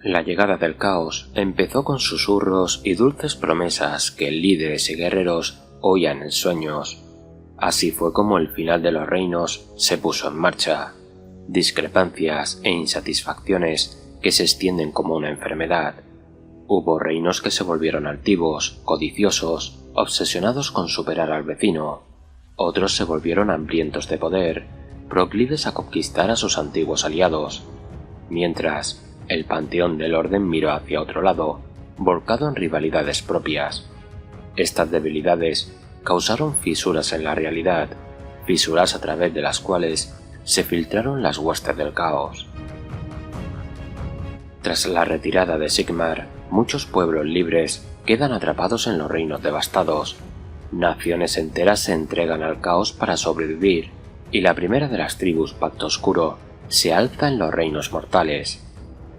La llegada del caos empezó con susurros y dulces promesas que líderes y guerreros oían en sueños. Así fue como el final de los reinos se puso en marcha. Discrepancias e insatisfacciones que se extienden como una enfermedad. Hubo reinos que se volvieron altivos, codiciosos, obsesionados con superar al vecino. Otros se volvieron hambrientos de poder, proclives a conquistar a sus antiguos aliados. Mientras, el panteón del orden miró hacia otro lado, volcado en rivalidades propias. Estas debilidades causaron fisuras en la realidad, fisuras a través de las cuales se filtraron las huestes del caos. Tras la retirada de Sigmar, muchos pueblos libres quedan atrapados en los reinos devastados. Naciones enteras se entregan al caos para sobrevivir, y la primera de las tribus Pacto Oscuro se alza en los reinos mortales.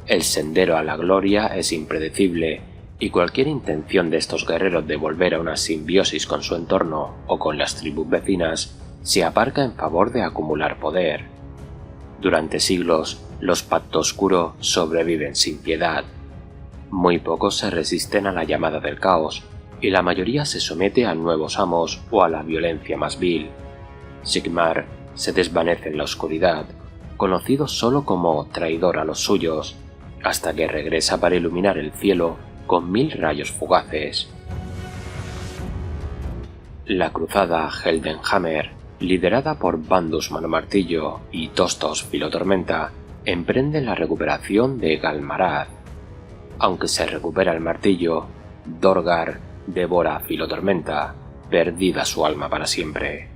El sendero a la gloria es impredecible, y cualquier intención de estos guerreros de volver a una simbiosis con su entorno o con las tribus vecinas se aparca en favor de acumular poder. Durante siglos, los Pacto Oscuro sobreviven sin piedad. Muy pocos se resisten a la llamada del caos, y la mayoría se somete a nuevos amos o a la violencia más vil. Sigmar se desvanece en la oscuridad, conocido solo como traidor a los suyos, hasta que regresa para iluminar el cielo con 1000 rayos fugaces. La cruzada Heldenhammer, liderada por Bandus Manomartillo y Tostos Filotormenta, emprende la recuperación de Galmarad. Aunque se recupera el martillo, Dorgar devora a Filotormenta, perdida su alma para siempre.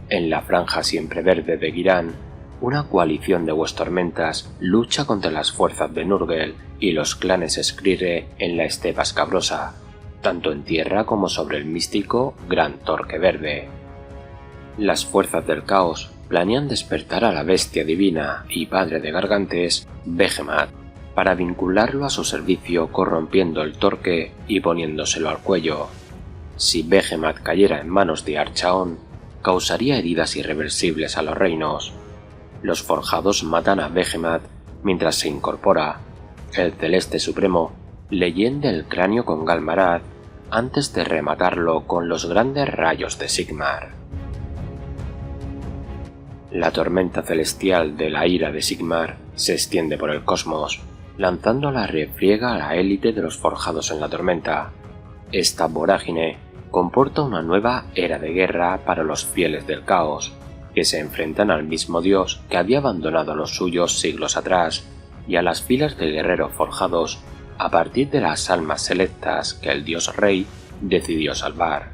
En la franja siempre verde de Girán, una coalición de Huestormentas lucha contra las fuerzas de Nurgle y los clanes Skrire en la estepa escabrosa, tanto en tierra como sobre el místico Gran Torque Verde. Las fuerzas del caos planean despertar a la bestia divina y padre de Gargantes, Behemat, para vincularlo a su servicio corrompiendo el torque y poniéndoselo al cuello. Si Behemat cayera en manos de Archaon, causaría heridas irreversibles a los reinos. Los forjados matan a Behemat mientras se incorpora. El Celeste Supremo le hiende el cráneo con Galmarad antes de rematarlo con los grandes rayos de Sigmar. La tormenta celestial de la ira de Sigmar se extiende por el cosmos, lanzando la refriega a la élite de los forjados en la tormenta. Esta vorágine comporta una nueva era de guerra para los fieles del caos, que se enfrentan al mismo dios que había abandonado a los suyos siglos atrás y a las filas de guerreros forjados a partir de las almas selectas que el dios rey decidió salvar.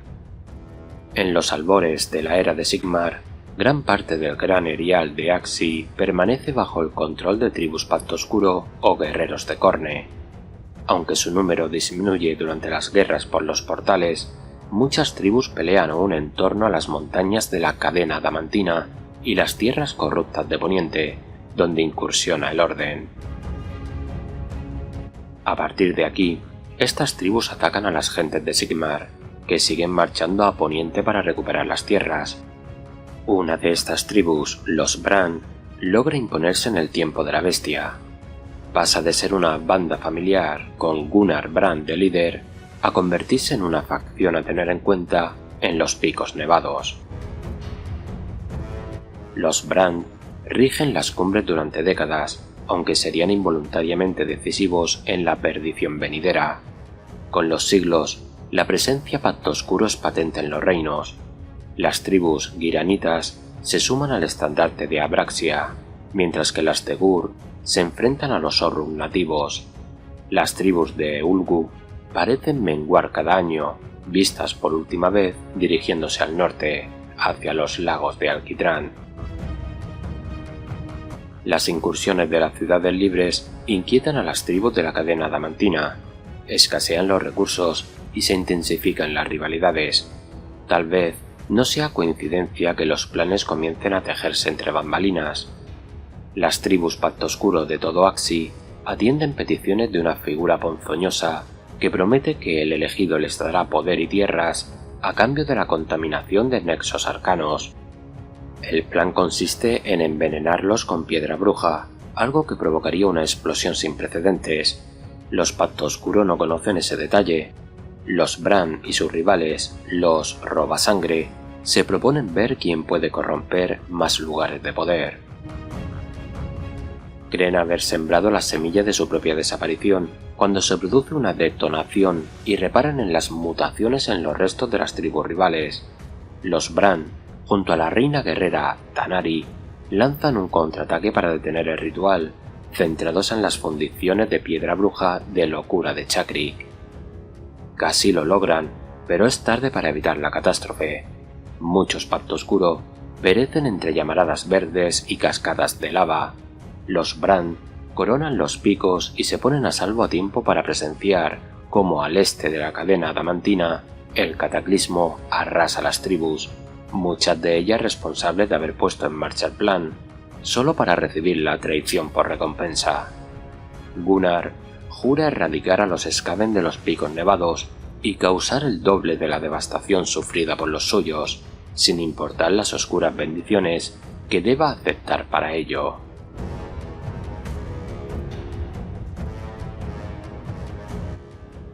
En los albores de la era de Sigmar, gran parte del gran erial de Axii permanece bajo el control de tribus Pacto Oscuro o guerreros de Khorne. Aunque su número disminuye durante las guerras por los portales, muchas tribus pelean aún en torno a las montañas de la cadena adamantina y las tierras corruptas de Poniente, donde incursiona el Orden. A partir de aquí, estas tribus atacan a las gentes de Sigmar, que siguen marchando a Poniente para recuperar las tierras. Una de estas tribus, los Bran, logra imponerse en el tiempo de la bestia. Pasa de ser una banda familiar con Gunnar Bran de líder a convertirse en una facción a tener en cuenta en los Picos Nevados. Los Bran rigen las cumbres durante décadas, aunque serían involuntariamente decisivos en la perdición venidera. Con los siglos, la presencia Pacto Oscuro es patente en los reinos. Las tribus giranitas se suman al estandarte de Abraxia, mientras que las de Gur se enfrentan a los Orrun nativos. Las tribus de Ulgu parecen menguar cada año, vistas por última vez dirigiéndose al norte, hacia los lagos de Alquitrán. Las incursiones de las ciudades libres inquietan a las tribus de la cadena adamantina, escasean los recursos y se intensifican las rivalidades. Tal vez no sea coincidencia que los planes comiencen a tejerse entre bambalinas. Las tribus Pacto Oscuro de todo Axii atienden peticiones de una figura ponzoñosa que promete que el elegido les dará poder y tierras a cambio de la contaminación de nexos arcanos. El plan consiste en envenenarlos con piedra bruja, algo que provocaría una explosión sin precedentes. Los Pacto Oscuro no conocen ese detalle. Los Bran y sus rivales, los Robasangre, se proponen ver quién puede corromper más lugares de poder. Creen haber sembrado la semilla de su propia desaparición cuando se produce una detonación y reparan en las mutaciones en los restos de las tribus rivales. Los Bran, junto a la reina guerrera Tanari, lanzan un contraataque para detener el ritual, centrados en las fundiciones de piedra bruja de locura de Chakrik. Casi lo logran, pero es tarde para evitar la catástrofe. Muchos Pacto Oscuro perecen entre llamaradas verdes y cascadas de lava. Los Bran coronan los picos y se ponen a salvo a tiempo para presenciar cómo al este de la cadena adamantina el cataclismo arrasa las tribus, muchas de ellas responsables de haber puesto en marcha el plan, solo para recibir la traición por recompensa. Gunnar jura erradicar a los Skaven de los picos nevados y causar el doble de la devastación sufrida por los suyos, sin importar las oscuras bendiciones que deba aceptar para ello.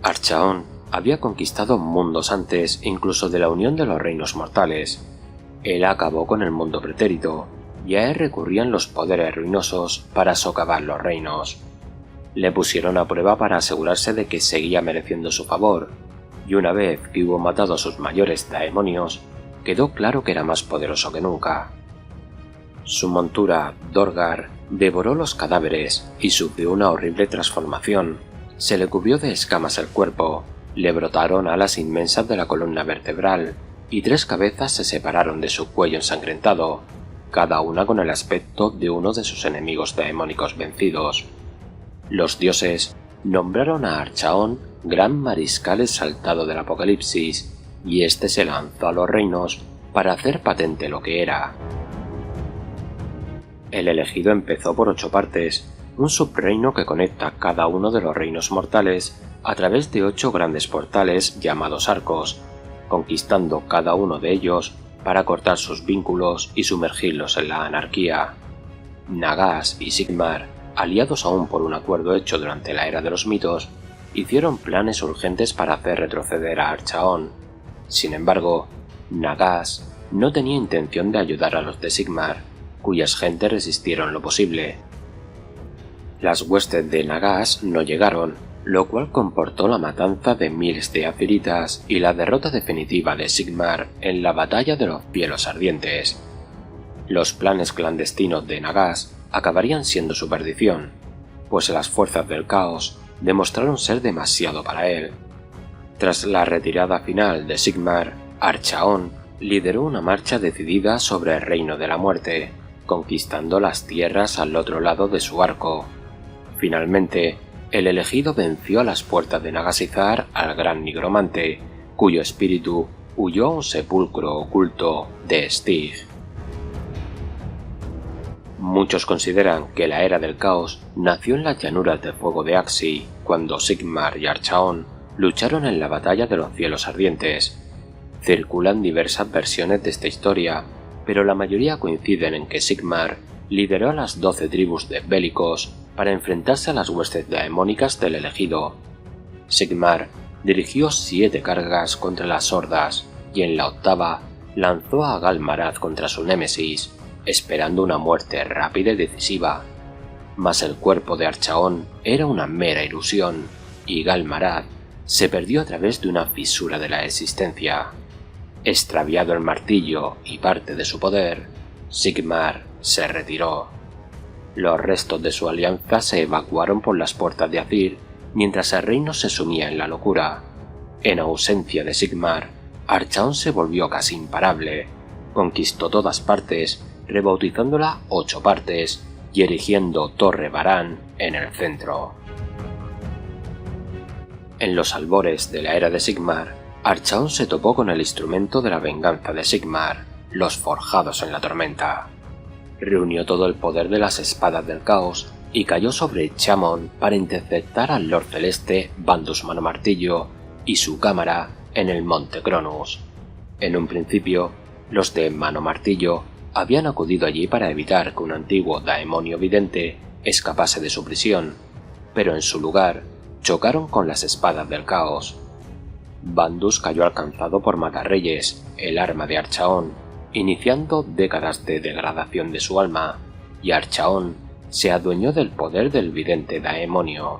Archaon había conquistado mundos antes incluso de la unión de los reinos mortales. Él acabó con el mundo pretérito, y a él recurrían los poderes ruinosos para socavar los reinos. Le pusieron a prueba para asegurarse de que seguía mereciendo su favor, y una vez que hubo matado a sus mayores daemonios, quedó claro que era más poderoso que nunca. Su montura, Dorgar, devoró los cadáveres y sufrió una horrible transformación. Se le cubrió de escamas el cuerpo, le brotaron alas inmensas de la columna vertebral, y 3 cabezas se separaron de su cuello ensangrentado, cada una con el aspecto de uno de sus enemigos daemónicos vencidos. Los dioses nombraron a Archaon gran mariscal exaltado del apocalipsis, y éste se lanzó a los reinos para hacer patente lo que era. El elegido empezó por 8 partes, un subreino que conecta cada uno de los reinos mortales a través de 8 grandes portales llamados arcos, conquistando cada uno de ellos para cortar sus vínculos y sumergirlos en la anarquía. Nagas y Sigmar, aliados aún por un acuerdo hecho durante la Era de los Mitos, hicieron planes urgentes para hacer retroceder a Archaon. Sin embargo, Nagas no tenía intención de ayudar a los de Sigmar, cuyas gentes resistieron lo posible. Las huestes de Nagas no llegaron, lo cual comportó la matanza de miles de aziritas y la derrota definitiva de Sigmar en la batalla de los Cielos Ardientes. Los planes clandestinos de Nagas acabarían siendo su perdición, pues las fuerzas del caos demostraron ser demasiado para él. Tras la retirada final de Sigmar, Archaon lideró una marcha decidida sobre el Reino de la Muerte, conquistando las tierras al otro lado de su arco. Finalmente, el elegido venció a las puertas de Nagasizar al gran nigromante, cuyo espíritu huyó a un sepulcro oculto de Stig. Muchos consideran que la Era del Caos nació en las llanuras de fuego de Axi, cuando Sigmar y Archaon lucharon en la batalla de los Cielos Ardientes. Circulan diversas versiones de esta historia, pero la mayoría coinciden en que Sigmar lideró a las 12 tribus de Bélicos para enfrentarse a las huestes daemónicas del elegido. Sigmar dirigió 7 cargas contra las hordas, y en la 8ª lanzó a Galmarad contra su némesis, esperando una muerte rápida y decisiva. Mas el cuerpo de Archaon era una mera ilusión, y Galmarad se perdió a través de una fisura de la existencia. Extraviado el martillo y parte de su poder, Sigmar se retiró. Los restos de su alianza se evacuaron por las puertas de Azir, mientras el reino se sumía en la locura. En ausencia de Sigmar, Archaon se volvió casi imparable. Conquistó todas partes, rebautizándola 8 partes y erigiendo Torre Varán en el centro. En los albores de la era de Sigmar, Archaon se topó con el instrumento de la venganza de Sigmar, los Forjados en la Tormenta. Reunió todo el poder de las espadas del caos y cayó sobre Chamon para interceptar al Lord Celeste Bandus Manomartillo y su cámara en el Monte Cronus. En un principio, los de Manomartillo habían acudido allí para evitar que un antiguo daemonio vidente escapase de su prisión, pero en su lugar chocaron con las espadas del caos. Bandus cayó alcanzado por Matarreyes, el arma de Archaon, iniciando décadas de degradación de su alma, y Archaon se adueñó del poder del vidente Daemonio.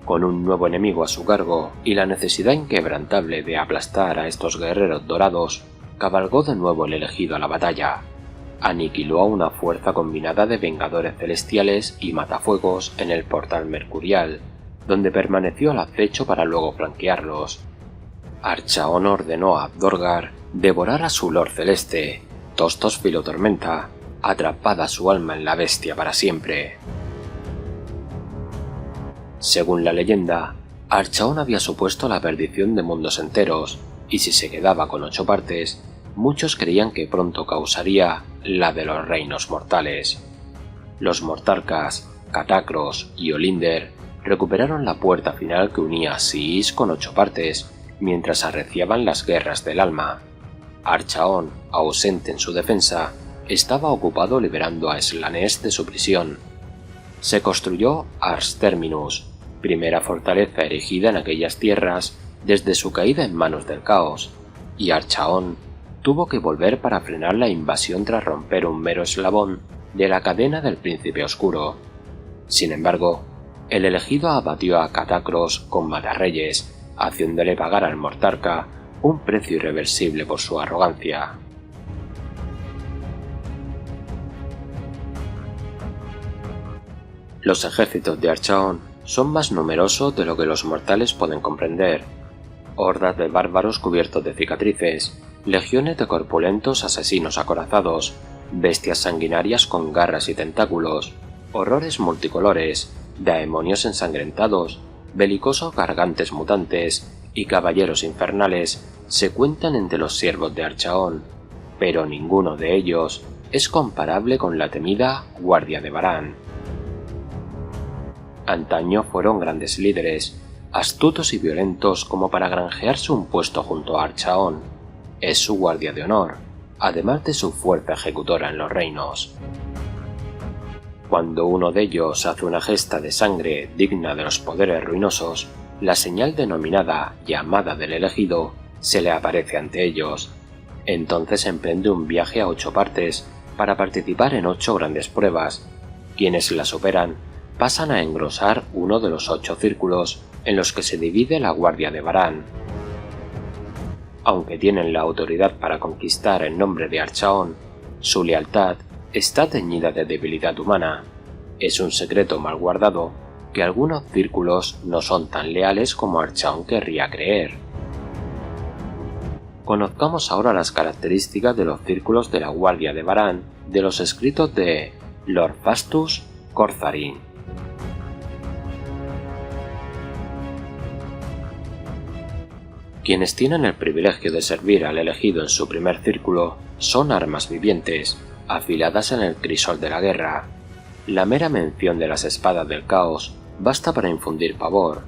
Con un nuevo enemigo a su cargo y la necesidad inquebrantable de aplastar a estos guerreros dorados, cabalgó de nuevo el elegido a la batalla. Aniquiló a una fuerza combinada de vengadores celestiales y matafuegos en el portal mercurial, donde permaneció al acecho para luego flanquearlos. Archaon ordenó a Abdorgar devorar a su Lord Celeste, Tostos Filotormenta, atrapada su alma en la bestia para siempre. Según la leyenda, Archaon había supuesto la perdición de mundos enteros, y si se quedaba con 8 partes, muchos creían que pronto causaría la de los reinos mortales. Los Mortarcas, Catacros y Olinder recuperaron la puerta final que unía a Siis con 8 partes, mientras arreciaban las guerras del alma. Archaon, ausente en su defensa, estaba ocupado liberando a Slanesh de su prisión. Se construyó Ars Terminus, primera fortaleza erigida en aquellas tierras desde su caída en manos del caos, y Archaon tuvo que volver para frenar la invasión tras romper un mero eslabón de la cadena del Príncipe Oscuro. Sin embargo, el elegido abatió a Catacros con Matarreyes, haciéndole pagar al Mortarca un precio irreversible por su arrogancia. Los ejércitos de Archaon son más numerosos de lo que los mortales pueden comprender. Hordas de bárbaros cubiertos de cicatrices, legiones de corpulentos asesinos acorazados, bestias sanguinarias con garras y tentáculos, horrores multicolores, daemonios ensangrentados, belicosos gargantes mutantes y caballeros infernales se cuentan entre los siervos de Archaon, pero ninguno de ellos es comparable con la temida Guardia de Varan. Antaño fueron grandes líderes, astutos y violentos como para granjearse un puesto junto a Archaon. Es su guardia de honor, además de su fuerza ejecutora en los reinos. Cuando uno de ellos hace una gesta de sangre digna de los poderes ruinosos, la señal denominada llamada del elegido se le aparece ante ellos. Entonces emprende un viaje a 8 partes para participar en 8 grandes pruebas. Quienes la superan pasan a engrosar uno de los 8 círculos en los que se divide la Guardia de Varan. Aunque tienen la autoridad para conquistar en nombre de Archaon, su lealtad está teñida de debilidad humana. Es un secreto mal guardado que algunos círculos no son tan leales como Archaon querría creer. Conozcamos ahora las características de los círculos de la Guardia de Varan de los escritos de Lord Fastus Corzarin. Quienes tienen el privilegio de servir al elegido en su primer círculo son armas vivientes, afiladas en el crisol de la guerra. La mera mención de las espadas del caos basta para infundir pavor.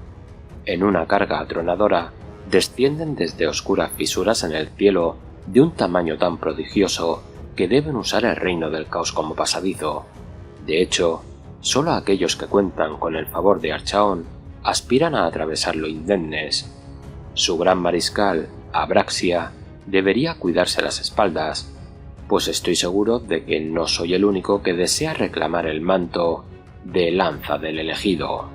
En una carga atronadora, descienden desde oscuras fisuras en el cielo de un tamaño tan prodigioso que deben usar el reino del caos como pasadizo. De hecho, solo aquellos que cuentan con el favor de Archaon aspiran a atravesarlo indemnes. Su gran mariscal, Abraxia, debería cuidarse las espaldas, pues estoy seguro de que no soy el único que desea reclamar el manto de lanza del elegido.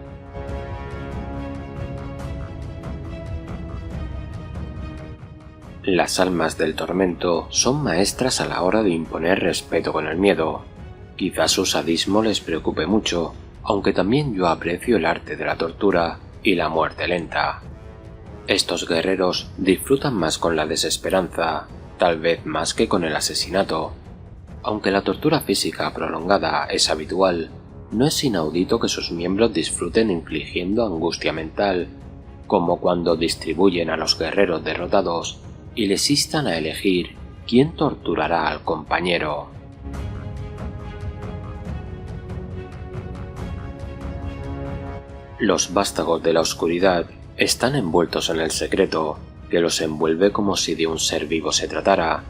Las almas del tormento son maestras a la hora de imponer respeto con el miedo. Quizás su sadismo les preocupe mucho, aunque también yo aprecio el arte de la tortura y la muerte lenta. Estos guerreros disfrutan más con la desesperanza, tal vez más que con el asesinato. Aunque la tortura física prolongada es habitual, no es inaudito que sus miembros disfruten infligiendo angustia mental, como cuando distribuyen a los guerreros derrotados y les instan a elegir quién torturará al compañero. Los vástagos de la oscuridad están envueltos en el secreto, que los envuelve como si de un ser vivo se tratara.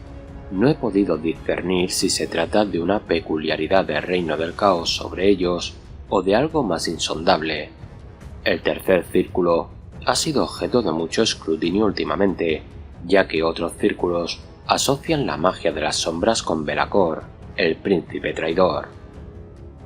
no he podido discernir si se trata de una peculiaridad del reino del caos sobre ellos o de algo más insondable. El tercer círculo ha sido objeto de mucho escrutinio últimamente, ya que otros círculos asocian la magia de las sombras con Be'lakor, el príncipe traidor.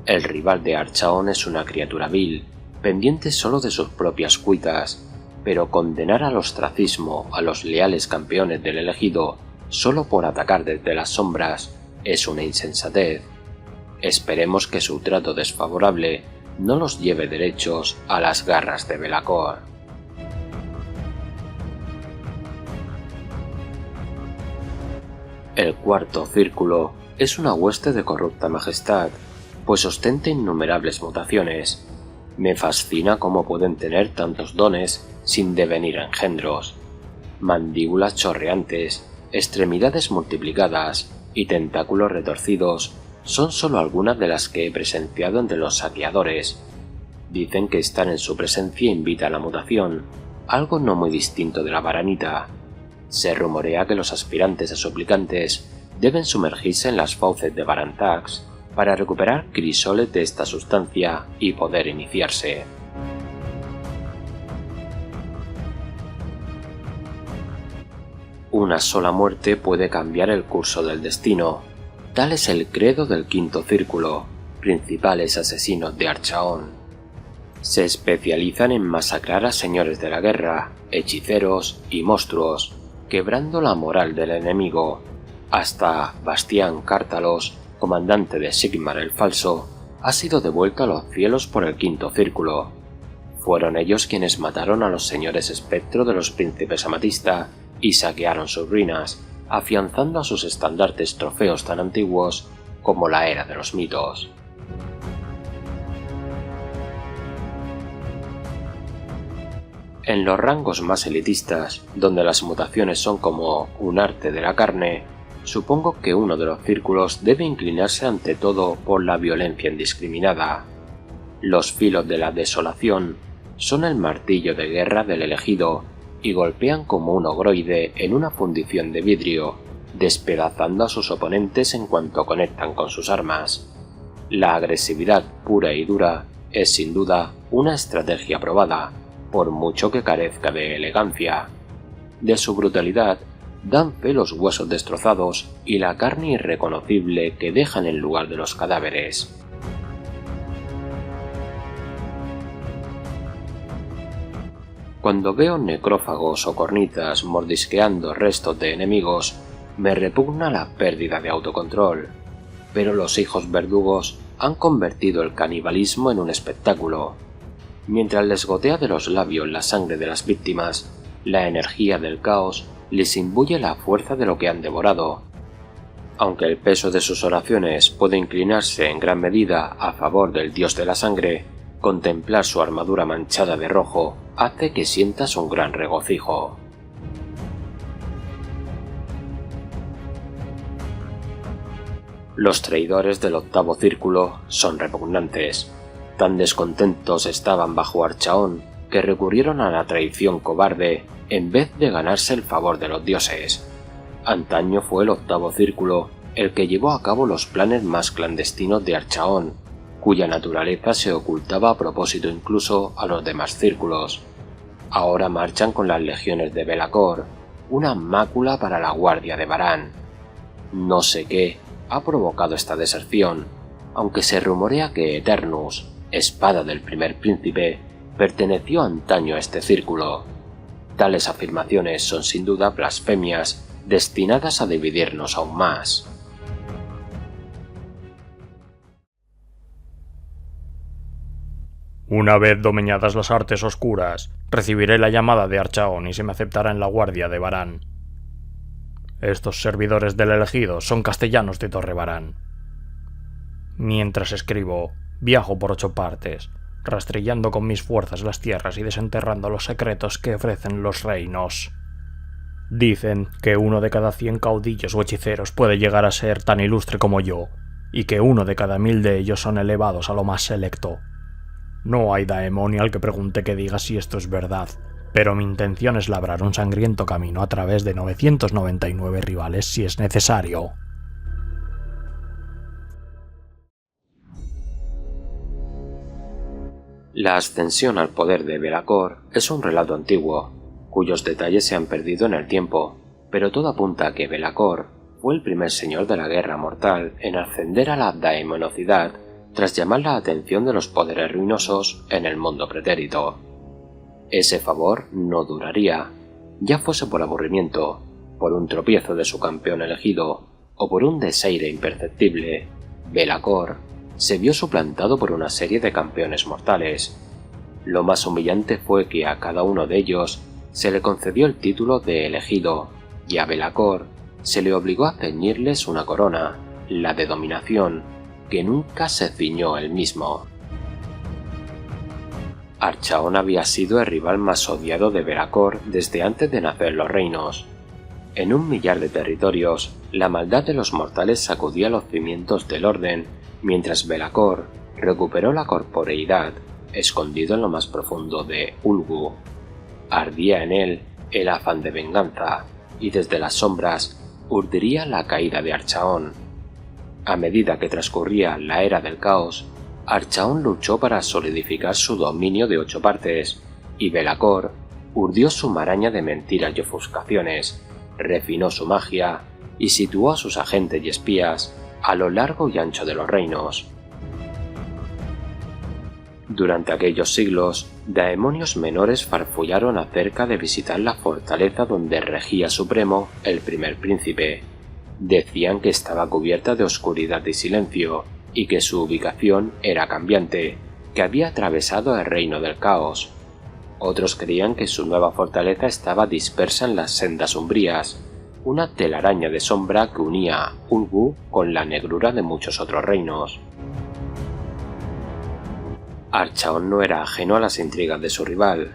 El rival de Archaon es una criatura vil, pendiente solo de sus propias cuitas, pero condenar al ostracismo a los leales campeones del elegido solo por atacar desde las sombras es una insensatez. Esperemos que su trato desfavorable no los lleve derechos a las garras de Be'lakor. El cuarto círculo es una hueste de corrupta majestad, pues ostenta innumerables mutaciones. Me fascina cómo pueden tener tantos dones sin devenir engendros. Mandíbulas chorreantes, extremidades multiplicadas y tentáculos retorcidos son solo algunas de las que he presenciado entre los saqueadores. Dicen que estar en su presencia invita a la mutación, algo no muy distinto de la varanita. Se rumorea que los aspirantes a suplicantes deben sumergirse en las fauces de Varantax para recuperar crisoles de esta sustancia y poder iniciarse. Una sola muerte puede cambiar el curso del destino. Tal es el credo del quinto círculo, principales asesinos de Archaon. Se especializan en masacrar a señores de la guerra, hechiceros y monstruos, quebrando la moral del enemigo. Hasta Bastián Cártalos, comandante de Sigmar el Falso, ha sido devuelto a los cielos por el quinto círculo. Fueron ellos quienes mataron a los señores espectro de los príncipes Amatista y saquearon sus ruinas, afianzando a sus estandartes trofeos tan antiguos como la era de los mitos. En los rangos más elitistas, donde las mutaciones son como un arte de la carne, supongo que uno de los círculos debe inclinarse ante todo por la violencia indiscriminada. Los filos de la desolación son el martillo de guerra del elegido y golpean como un ogroide en una fundición de vidrio, despedazando a sus oponentes en cuanto conectan con sus armas. La agresividad pura y dura es sin duda una estrategia probada, por mucho que carezca de elegancia. De su brutalidad dan fe los huesos destrozados y la carne irreconocible que dejan en lugar de los cadáveres. Cuando veo necrófagos o cornitas mordisqueando restos de enemigos, me repugna la pérdida de autocontrol, pero los hijos verdugos han convertido el canibalismo en un espectáculo. Mientras les gotea de los labios la sangre de las víctimas, la energía del caos les imbuye la fuerza de lo que han devorado. Aunque el peso de sus oraciones puede inclinarse en gran medida a favor del dios de la sangre, contemplar su armadura manchada de rojo hace que sientas un gran regocijo. Los traidores del octavo círculo son repugnantes. Tan descontentos estaban bajo Archaon que recurrieron a la traición cobarde en vez de ganarse el favor de los dioses. Antaño fue el octavo círculo el que llevó a cabo los planes más clandestinos de Archaon, cuya naturaleza se ocultaba a propósito incluso a los demás círculos. Ahora marchan con las legiones de Be'lakor, una mácula para la guardia de Varan. No sé qué ha provocado esta deserción, aunque se rumorea que Eternus, espada del primer príncipe, perteneció antaño a este círculo. Tales afirmaciones son sin duda blasfemias destinadas a dividirnos aún más. Una vez dominadas las artes oscuras, recibiré la llamada de Archaon y se me aceptará en la guardia de Varan. Estos servidores del elegido son castellanos de Torre Varan. Mientras escribo, viajo por 8 partes, rastrillando con mis fuerzas las tierras y desenterrando los secretos que ofrecen los reinos. Dicen que 1 de cada 100 caudillos o hechiceros puede llegar a ser tan ilustre como yo, y que 1 de cada 1000 de ellos son elevados a lo más selecto. No hay daemon al que pregunte que diga si esto es verdad, pero mi intención es labrar un sangriento camino a través de 999 rivales si es necesario. La ascensión al poder de Be'lakor es un relato antiguo, cuyos detalles se han perdido en el tiempo, pero todo apunta a que Be'lakor fue el primer señor de la guerra mortal en ascender a la daemonicidad tras llamar la atención de los poderes ruinosos en el mundo pretérito. Ese favor no duraría, ya fuese por aburrimiento, por un tropiezo de su campeón elegido o por un desaire imperceptible. Be'lakor se vio suplantado por una serie de campeones mortales. Lo más humillante fue que a cada uno de ellos se le concedió el título de elegido, y a Be'lakor se le obligó a ceñirles una corona, la de dominación, que nunca se ciñó él mismo. Archaon había sido el rival más odiado de Be'lakor desde antes de nacer los reinos. En 1 millar de territorios, la maldad de los mortales sacudía los cimientos del orden, mientras Be'lakor recuperó la corporeidad, escondido en lo más profundo de Ulgu. Ardía en él el afán de venganza, y desde las sombras urdiría la caída de Archaon. A medida que transcurría la era del caos, Archaon luchó para solidificar su dominio de 8 partes, y Be'lakor urdió su maraña de mentiras y ofuscaciones, refinó su magia y situó a sus agentes y espías a lo largo y ancho de los reinos. Durante aquellos siglos, daemonios menores farfullaron acerca de visitar la fortaleza donde regía supremo el primer príncipe. Decían que estaba cubierta de oscuridad y silencio, y que su ubicación era cambiante, que había atravesado el reino del caos. Otros creían que su nueva fortaleza estaba dispersa en las sendas umbrías, una telaraña de sombra que unía Ulgu con la negrura de muchos otros reinos. Archaon no era ajeno a las intrigas de su rival.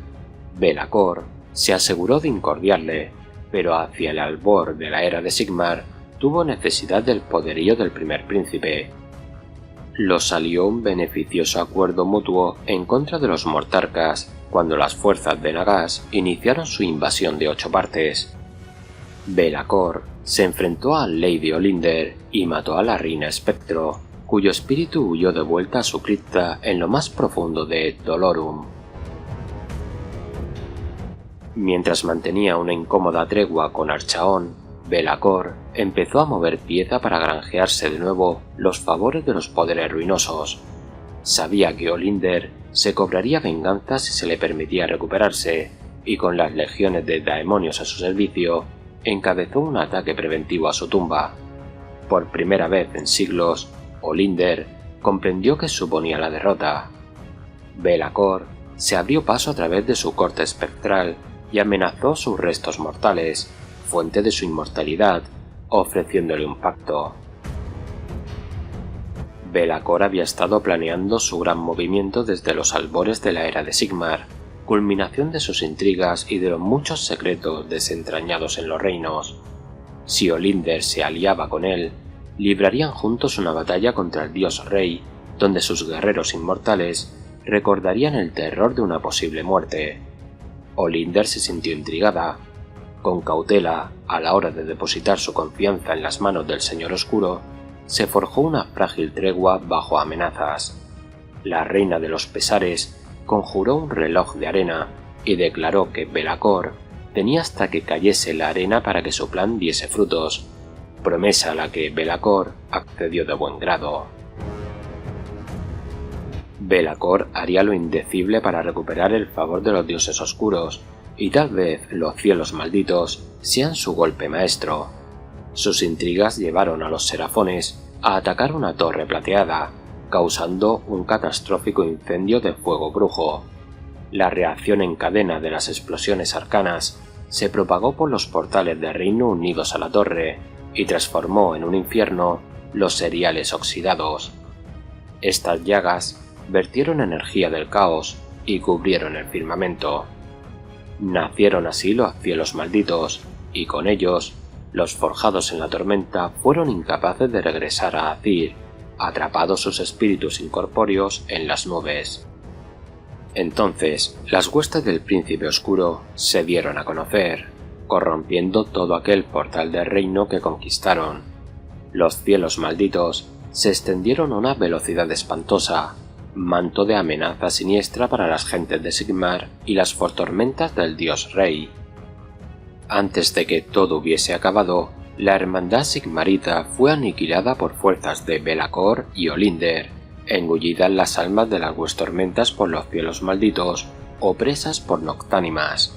Be'lakor se aseguró de incordiarle, pero hacia el albor de la era de Sigmar tuvo necesidad del poderío del primer príncipe. Los salió un beneficioso acuerdo mutuo en contra de los mortarcas cuando las fuerzas de Nagash iniciaron su invasión de 8 partes. Be'lakor se enfrentó a Lady Olinder y mató a la reina Espectro, cuyo espíritu huyó de vuelta a su cripta en lo más profundo de Dolorum. Mientras mantenía una incómoda tregua con Archaon, Be'lakor empezó a mover pieza para granjearse de nuevo los favores de los poderes ruinosos. Sabía que Olinder se cobraría venganza si se le permitía recuperarse, y con las legiones de daemonios a su servicio, encabezó un ataque preventivo a su tumba. Por primera vez en siglos, Olinder comprendió que suponía la derrota. Be'lakor se abrió paso a través de su corte espectral y amenazó sus restos mortales, fuente de su inmortalidad, ofreciéndole un pacto. Be'lakor había estado planeando su gran movimiento desde los albores de la era de Sigmar, culminación de sus intrigas y de los muchos secretos desentrañados en los reinos. Si Olinder se aliaba con él, librarían juntos una batalla contra el dios rey, donde sus guerreros inmortales recordarían el terror de una posible muerte. Olinder se sintió intrigada. Con cautela, a la hora de depositar su confianza en las manos del Señor Oscuro, se forjó una frágil tregua bajo amenazas. La reina de los pesares conjuró un reloj de arena y declaró que Be'lakor tenía hasta que cayese la arena para que su plan diese frutos, promesa a la que Be'lakor accedió de buen grado. Be'lakor haría lo indecible para recuperar el favor de los dioses oscuros, y tal vez los cielos malditos sean su golpe maestro. Sus intrigas llevaron a los serafones a atacar una torre plateada, causando un catastrófico incendio de fuego brujo. La reacción en cadena de las explosiones arcanas se propagó por los portales de reino unidos a la torre y transformó en un infierno los seriales oxidados. Estas llagas vertieron energía del caos y cubrieron el firmamento. Nacieron así los cielos malditos, y con ellos, los forjados en la tormenta fueron incapaces de regresar a Azyr, atrapados sus espíritus incorpóreos en las nubes. Entonces, las huestes del Príncipe Oscuro se dieron a conocer, corrompiendo todo aquel portal del reino que conquistaron. Los cielos malditos se extendieron a una velocidad espantosa, manto de amenaza siniestra para las gentes de Sigmar y las tormentas del dios rey. Antes de que todo hubiese acabado, la hermandad sigmarita fue aniquilada por fuerzas de Be'lakor y Olynder, engullidas las almas de las tormentas por los cielos malditos o presas por Noctánimas.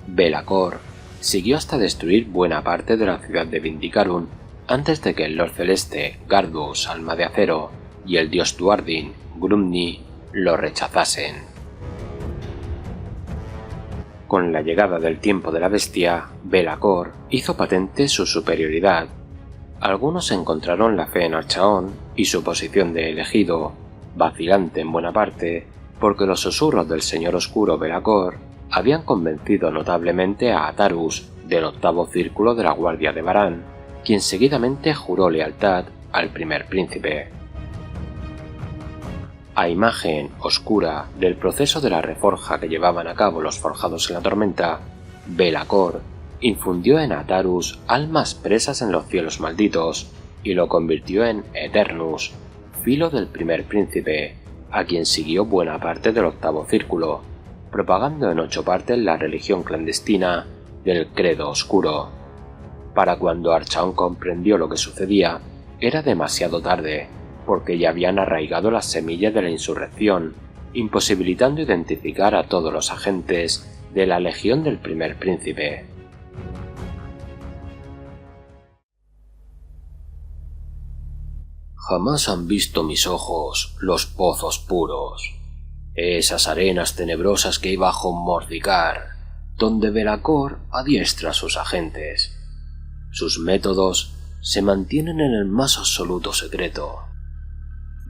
Be'lakor siguió hasta destruir buena parte de la ciudad de Vindicarum antes de que el Lord Celeste, Gardus, alma de acero, y el dios Duardin, Grumni, lo rechazasen. Con la llegada del tiempo de la bestia, Be'lakor hizo patente su superioridad. Algunos encontraron la fe en Archaon y su posición de elegido, vacilante en buena parte, porque los susurros del señor oscuro Be'lakor habían convencido notablemente a Atarus del octavo círculo de la Guardia de Varan, quien seguidamente juró lealtad al primer príncipe. A imagen oscura del proceso de la reforja que llevaban a cabo los forjados en la tormenta, Be'lakor infundió en Atarus almas presas en los cielos malditos y lo convirtió en Eternus, filo del primer príncipe, a quien siguió buena parte del octavo círculo, propagando en 8 partes la religión clandestina del credo oscuro. Para cuando Archaon comprendió lo que sucedía, era demasiado tarde, porque ya habían arraigado las semillas de la insurrección, imposibilitando identificar a todos los agentes de la legión del primer príncipe. Jamás han visto mis ojos los pozos puros, esas arenas tenebrosas que hay bajo Mordikar, donde Be'lakor adiestra a sus agentes. Sus métodos se mantienen en el más absoluto secreto.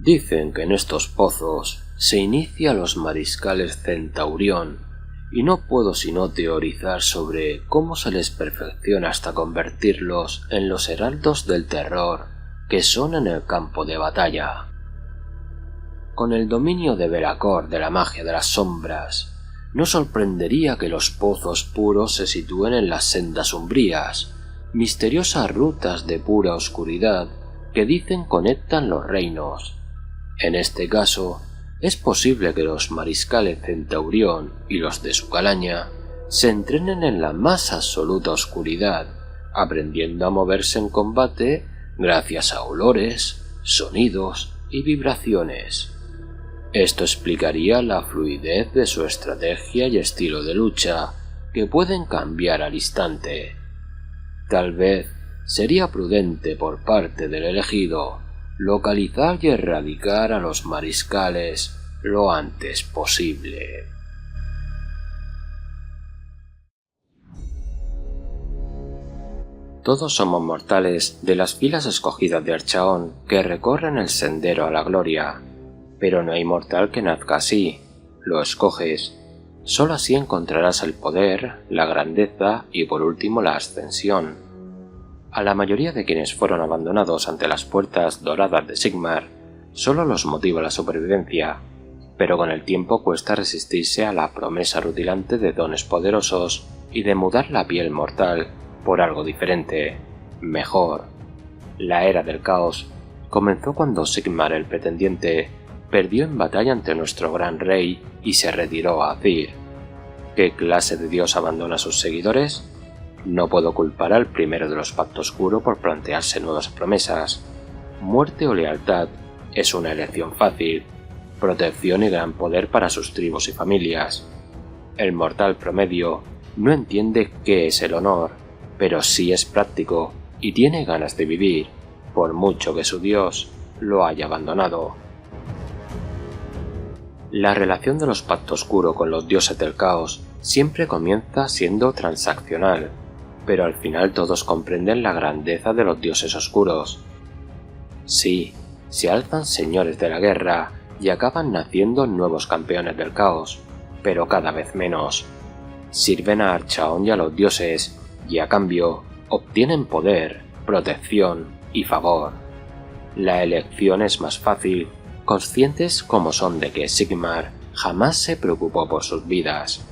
Dicen que en estos pozos se inicia los mariscales Centaurión, y no puedo sino teorizar sobre cómo se les perfecciona hasta convertirlos en los heraldos del terror que son en el campo de batalla. Con el dominio de Be'lakor de la magia de las sombras, no sorprendería que los pozos puros se sitúen en las sendas umbrías, misteriosas rutas de pura oscuridad que dicen conectan los reinos. En este caso, es posible que los mariscales Centaurión y los de su calaña se entrenen en la más absoluta oscuridad, aprendiendo a moverse en combate gracias a olores, sonidos y vibraciones. Esto explicaría la fluidez de su estrategia y estilo de lucha, que pueden cambiar al instante. Tal vez sería prudente por parte del elegido localizar y erradicar a los mariscales lo antes posible. Todos somos mortales de las filas escogidas de Archaon que recorren el sendero a la gloria, pero no hay mortal que nazca así. Lo escoges. Solo así encontrarás el poder, la grandeza y por último la ascensión. A la mayoría de quienes fueron abandonados ante las puertas doradas de Sigmar, solo los motiva la supervivencia, pero con el tiempo cuesta resistirse a la promesa rutilante de dones poderosos y de mudar la piel mortal por algo diferente, mejor. La era del caos comenzó cuando Sigmar el pretendiente perdió en batalla ante nuestro gran rey y se retiró a Azyr. ¿Qué clase de dios abandona a sus seguidores? No puedo culpar al primero de los Pacto Oscuro por plantearse nuevas promesas. Muerte o lealtad es una elección fácil, protección y gran poder para sus tribus y familias. El mortal promedio no entiende qué es el honor, pero sí es práctico y tiene ganas de vivir, por mucho que su dios lo haya abandonado. La relación de los Pacto Oscuro con los dioses del caos siempre comienza siendo transaccional, pero al final todos comprenden la grandeza de los dioses oscuros. Sí, se alzan señores de la guerra y acaban naciendo nuevos campeones del caos, pero cada vez menos. Sirven a Archaon y a los dioses, y a cambio obtienen poder, protección y favor. La elección es más fácil, conscientes como son de que Sigmar jamás se preocupó por sus vidas.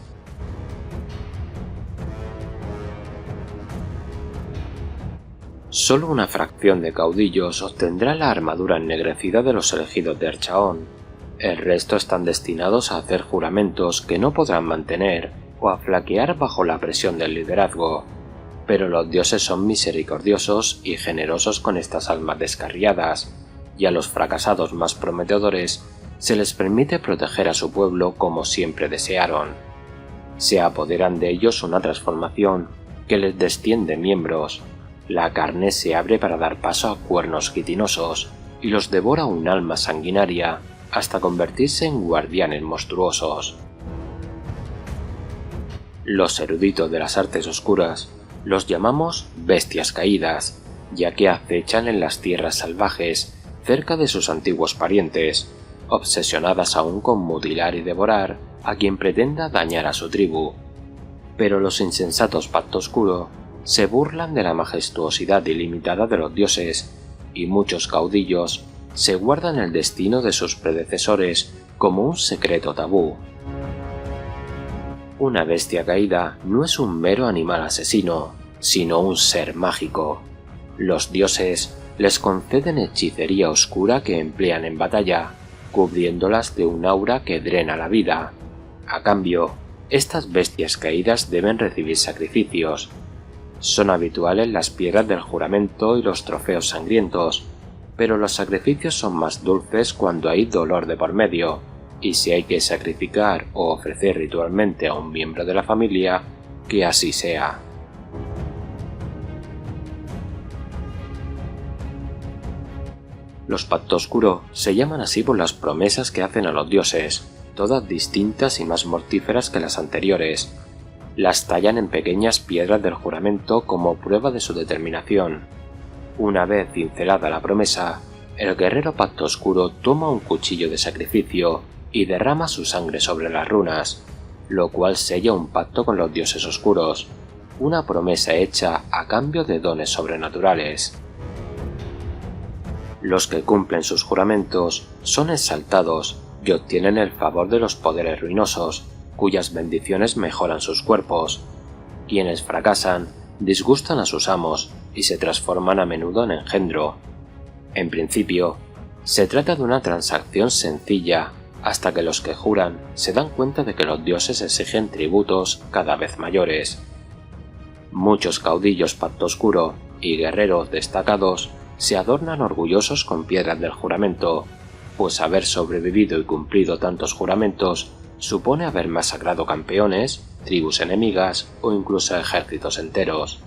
Solo una fracción de caudillos obtendrá la armadura ennegrecida de los elegidos de Archaon. El resto están destinados a hacer juramentos que no podrán mantener o a flaquear bajo la presión del liderazgo. Pero los dioses son misericordiosos y generosos con estas almas descarriadas, y a los fracasados más prometedores se les permite proteger a su pueblo como siempre desearon. Se apoderan de ellos una transformación que les destiende miembros. La carne se abre para dar paso a cuernos quitinosos y los devora un alma sanguinaria hasta convertirse en guardianes monstruosos. Los eruditos de las artes oscuras los llamamos bestias caídas, ya que acechan en las tierras salvajes cerca de sus antiguos parientes, obsesionadas aún con mutilar y devorar a quien pretenda dañar a su tribu. Pero los insensatos Pacto Oscuro se burlan de la majestuosidad ilimitada de los dioses, y muchos caudillos se guardan el destino de sus predecesores como un secreto tabú. Una bestia caída no es un mero animal asesino, sino un ser mágico. Los dioses les conceden hechicería oscura que emplean en batalla, cubriéndolas de un aura que drena la vida. A cambio, estas bestias caídas deben recibir sacrificios. Son habituales las piedras del juramento y los trofeos sangrientos, pero los sacrificios son más dulces cuando hay dolor de por medio, y si hay que sacrificar o ofrecer ritualmente a un miembro de la familia, que así sea. Los Pacto Oscuro se llaman así por las promesas que hacen a los dioses, todas distintas y más mortíferas que las anteriores. Las tallan en pequeñas piedras del juramento como prueba de su determinación. Una vez cincelada la promesa, el guerrero Pacto Oscuro toma un cuchillo de sacrificio y derrama su sangre sobre las runas, lo cual sella un pacto con los dioses oscuros, una promesa hecha a cambio de dones sobrenaturales. Los que cumplen sus juramentos son exaltados y obtienen el favor de los poderes ruinosos, cuyas bendiciones mejoran sus cuerpos. Quienes fracasan disgustan a sus amos y se transforman a menudo en engendro. En principio, se trata de una transacción sencilla, hasta que los que juran se dan cuenta de que los dioses exigen tributos cada vez mayores. Muchos caudillos Pacto Oscuro y guerreros destacados se adornan orgullosos con piedras del juramento, pues haber sobrevivido y cumplido tantos juramentos supone haber masacrado campeones, tribus enemigas o incluso ejércitos enteros.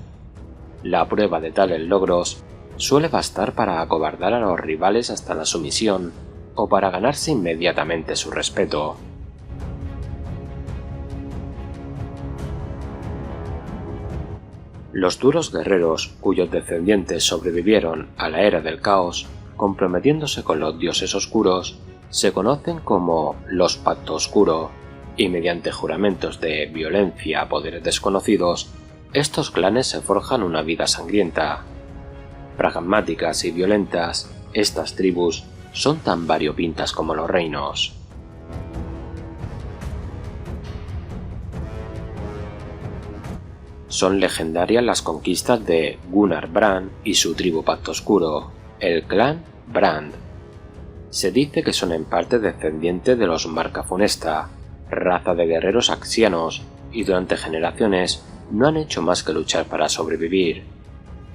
La prueba de tales logros suele bastar para acobardar a los rivales hasta la sumisión o para ganarse inmediatamente su respeto. Los duros guerreros cuyos descendientes sobrevivieron a la era del caos, comprometiéndose con los dioses oscuros, se conocen como los Pacto Oscuro, y mediante juramentos de violencia a poderes desconocidos, estos clanes se forjan una vida sangrienta. Pragmáticas y violentas, estas tribus son tan variopintas como los reinos. Son legendarias las conquistas de Gunnar Brand y su tribu Pacto Oscuro, el clan Brand. Se dice que son en parte descendientes de los Marca Funesta, raza de guerreros axianos, y durante generaciones no han hecho más que luchar para sobrevivir.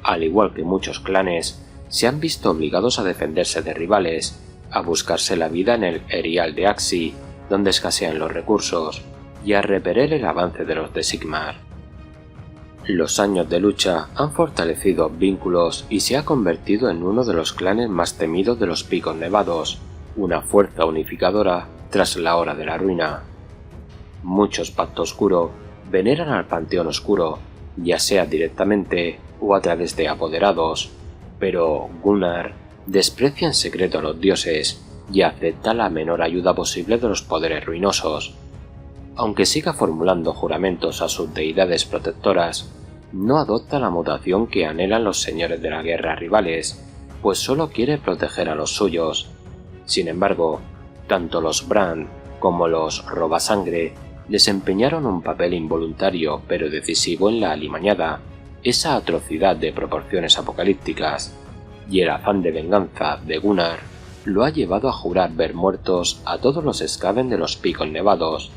Al igual que muchos clanes, se han visto obligados a defenderse de rivales, a buscarse la vida en el Erial de Axi, donde escasean los recursos, y a repeler el avance de los de Sigmar. Los años de lucha han fortalecido vínculos y se ha convertido en uno de los clanes más temidos de los Picos Nevados, una fuerza unificadora tras la Hora de la Ruina. Muchos Pacto Oscuro veneran al Panteón Oscuro, ya sea directamente o a través de apoderados, pero Gunnar desprecia en secreto a los dioses y acepta la menor ayuda posible de los poderes ruinosos. Aunque siga formulando juramentos a sus deidades protectoras, no adopta la mutación que anhelan los señores de la guerra rivales, pues solo quiere proteger a los suyos. Sin embargo, tanto los Brand como los robasangre, desempeñaron un papel involuntario pero decisivo en la alimañada, esa atrocidad de proporciones apocalípticas, y el afán de venganza de Gunnar lo ha llevado a jurar ver muertos a todos los Skaven de los Picos Nevados.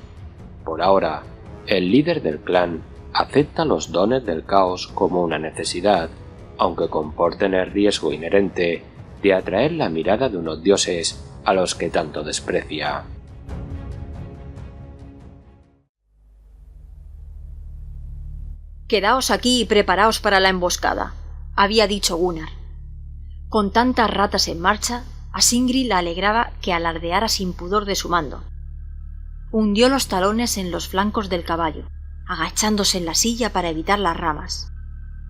Por ahora, el líder del clan acepta los dones del caos como una necesidad, aunque comporten el riesgo inherente de atraer la mirada de unos dioses a los que tanto desprecia. «Quedaos aquí y preparaos para la emboscada», había dicho Gunnar. Con tantas ratas en marcha, a Sindri la alegraba que alardeara sin pudor de su mando. Hundió los talones en los flancos del caballo, agachándose en la silla para evitar las ramas.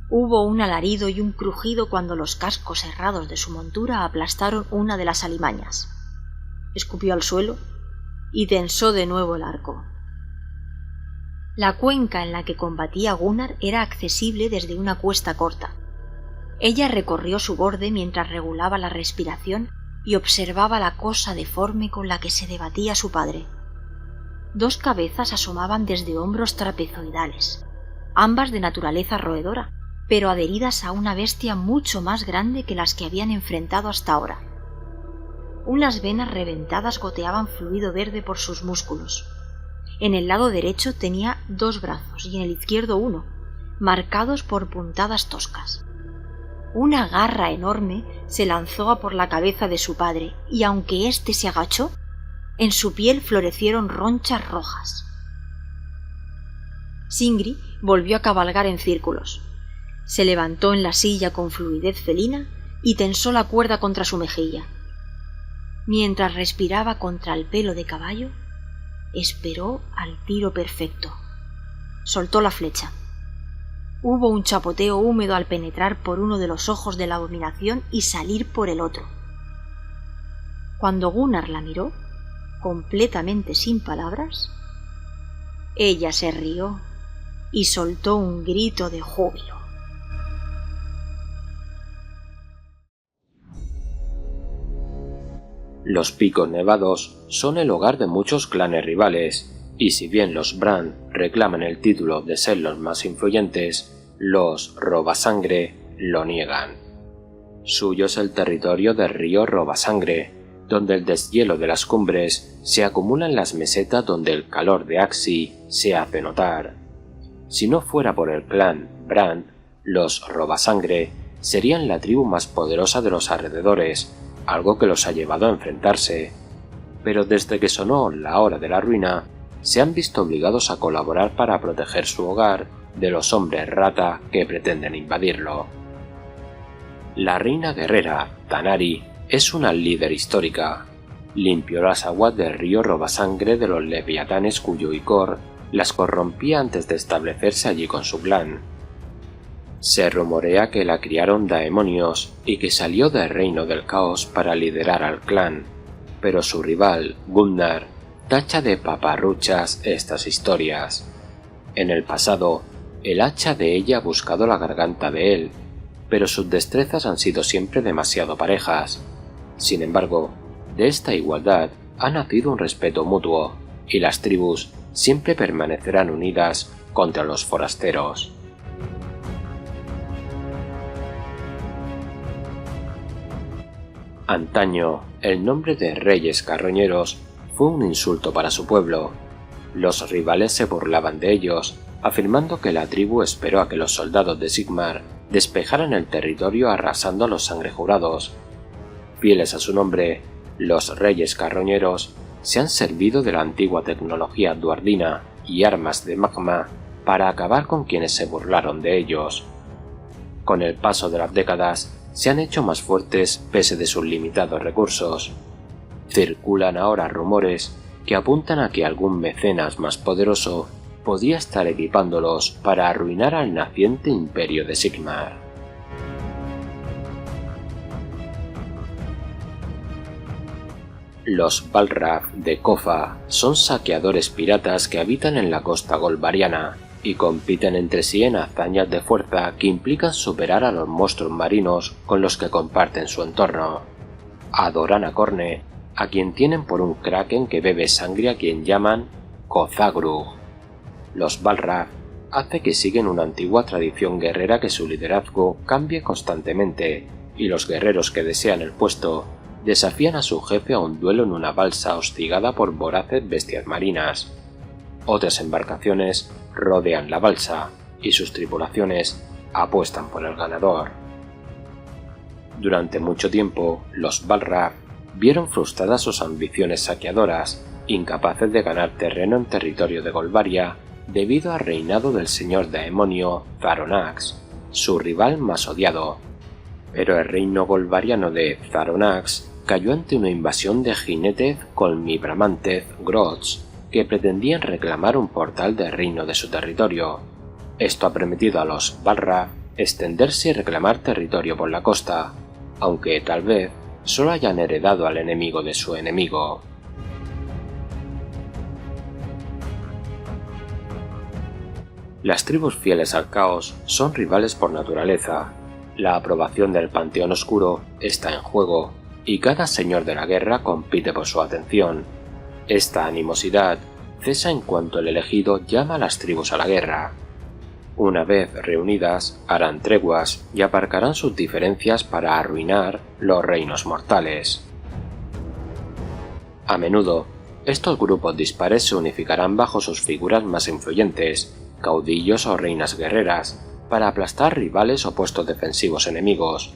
Hubo un alarido y un crujido cuando los cascos herrados de su montura aplastaron una de las alimañas. Escupió al suelo y tensó de nuevo el arco. La cuenca en la que combatía Gunnar era accesible desde una cuesta corta. Ella recorrió su borde mientras regulaba la respiración y observaba la cosa deforme con la que se debatía su padre. Dos cabezas asomaban desde hombros trapezoidales, ambas de naturaleza roedora, pero adheridas a una bestia mucho más grande que las que habían enfrentado hasta ahora. Unas venas reventadas goteaban fluido verde por sus músculos. En el lado derecho tenía 2 brazos y en el izquierdo 1, marcados por puntadas toscas. Una garra enorme se lanzó a por la cabeza de su padre y aunque éste se agachó, en su piel florecieron ronchas rojas. Sindri volvió a cabalgar en círculos. Se levantó en la silla con fluidez felina y tensó la cuerda contra su mejilla. Mientras respiraba contra el pelo de caballo, esperó al tiro perfecto. Soltó la flecha. Hubo un chapoteo húmedo al penetrar por uno de los ojos de la abominación y salir por el otro. Cuando Gunnar la miró, completamente sin palabras, ella se rió y soltó un grito de júbilo. Los Picos Nevados son el hogar de muchos clanes rivales, y si bien los Bran reclaman el título de ser los más influyentes, los Robasangre lo niegan. Suyo es el territorio del río Robasangre, donde el deshielo de las cumbres se acumula en las mesetas donde el calor de Axi se hace notar. Si no fuera por el clan Bran, los Robasangre serían la tribu más poderosa de los alrededores, algo que los ha llevado a enfrentarse. Pero desde que sonó la hora de la ruina, se han visto obligados a colaborar para proteger su hogar de los hombres rata que pretenden invadirlo. La reina guerrera, Tanari, es una líder histórica. Limpió las aguas del río Robasangre de los leviatanes cuyo icor las corrompía antes de establecerse allí con su clan. Se rumorea que la criaron daemonios y que salió del reino del caos para liderar al clan, pero su rival, Gunnar, tacha de paparruchas estas historias. En el pasado, el hacha de ella ha buscado la garganta de él, pero sus destrezas han sido siempre demasiado parejas. Sin embargo, de esta igualdad ha nacido un respeto mutuo, y las tribus siempre permanecerán unidas contra los forasteros. Antaño, el nombre de Reyes Carroñeros fue un insulto para su pueblo. Los rivales se burlaban de ellos, afirmando que la tribu esperó a que los soldados de Sigmar despejaran el territorio arrasando a los sangrejurados. Fieles a su nombre, los Reyes Carroñeros se han servido de la antigua tecnología duardina y armas de magma para acabar con quienes se burlaron de ellos. Con el paso de las décadas, se han hecho más fuertes pese de sus limitados recursos. Circulan ahora rumores que apuntan a que algún mecenas más poderoso podría estar equipándolos para arruinar al naciente imperio de Sigmar. Los Balrog de Kofa son saqueadores piratas que habitan en la costa golbariana y compiten entre sí en hazañas de fuerza que implican superar a los monstruos marinos con los que comparten su entorno. Adoran a Khorne, a quien tienen por un kraken que bebe sangre a quien llaman Kozagrug. Los Balrog hace que siguen una antigua tradición guerrera que su liderazgo cambie constantemente, y los guerreros que desean el puesto desafían a su jefe a un duelo en una balsa hostigada por voraces bestias marinas. Otras embarcaciones rodean la balsa y sus tripulaciones apuestan por el ganador. Durante mucho tiempo, los Balrog vieron frustradas sus ambiciones saqueadoras, incapaces de ganar terreno en territorio de Golvaria debido al reinado del señor daemonio Zaronax, su rival más odiado. Pero el reino golvariano de Zaronax cayó ante una invasión de jinetes colmibramantes Grots que pretendían reclamar un portal del reino de su territorio. Esto ha permitido a los Balrog extenderse y reclamar territorio por la costa, aunque tal vez solo hayan heredado al enemigo de su enemigo. Las tribus fieles al caos son rivales por naturaleza. La aprobación del Panteón Oscuro está en juego, y cada señor de la guerra compite por su atención. Esta animosidad cesa en cuanto el elegido llama a las tribus a la guerra. Una vez reunidas, harán treguas y aparcarán sus diferencias para arruinar los reinos mortales. A menudo, estos grupos dispares se unificarán bajo sus figuras más influyentes, caudillos o reinas guerreras, para aplastar rivales o puestos defensivos enemigos.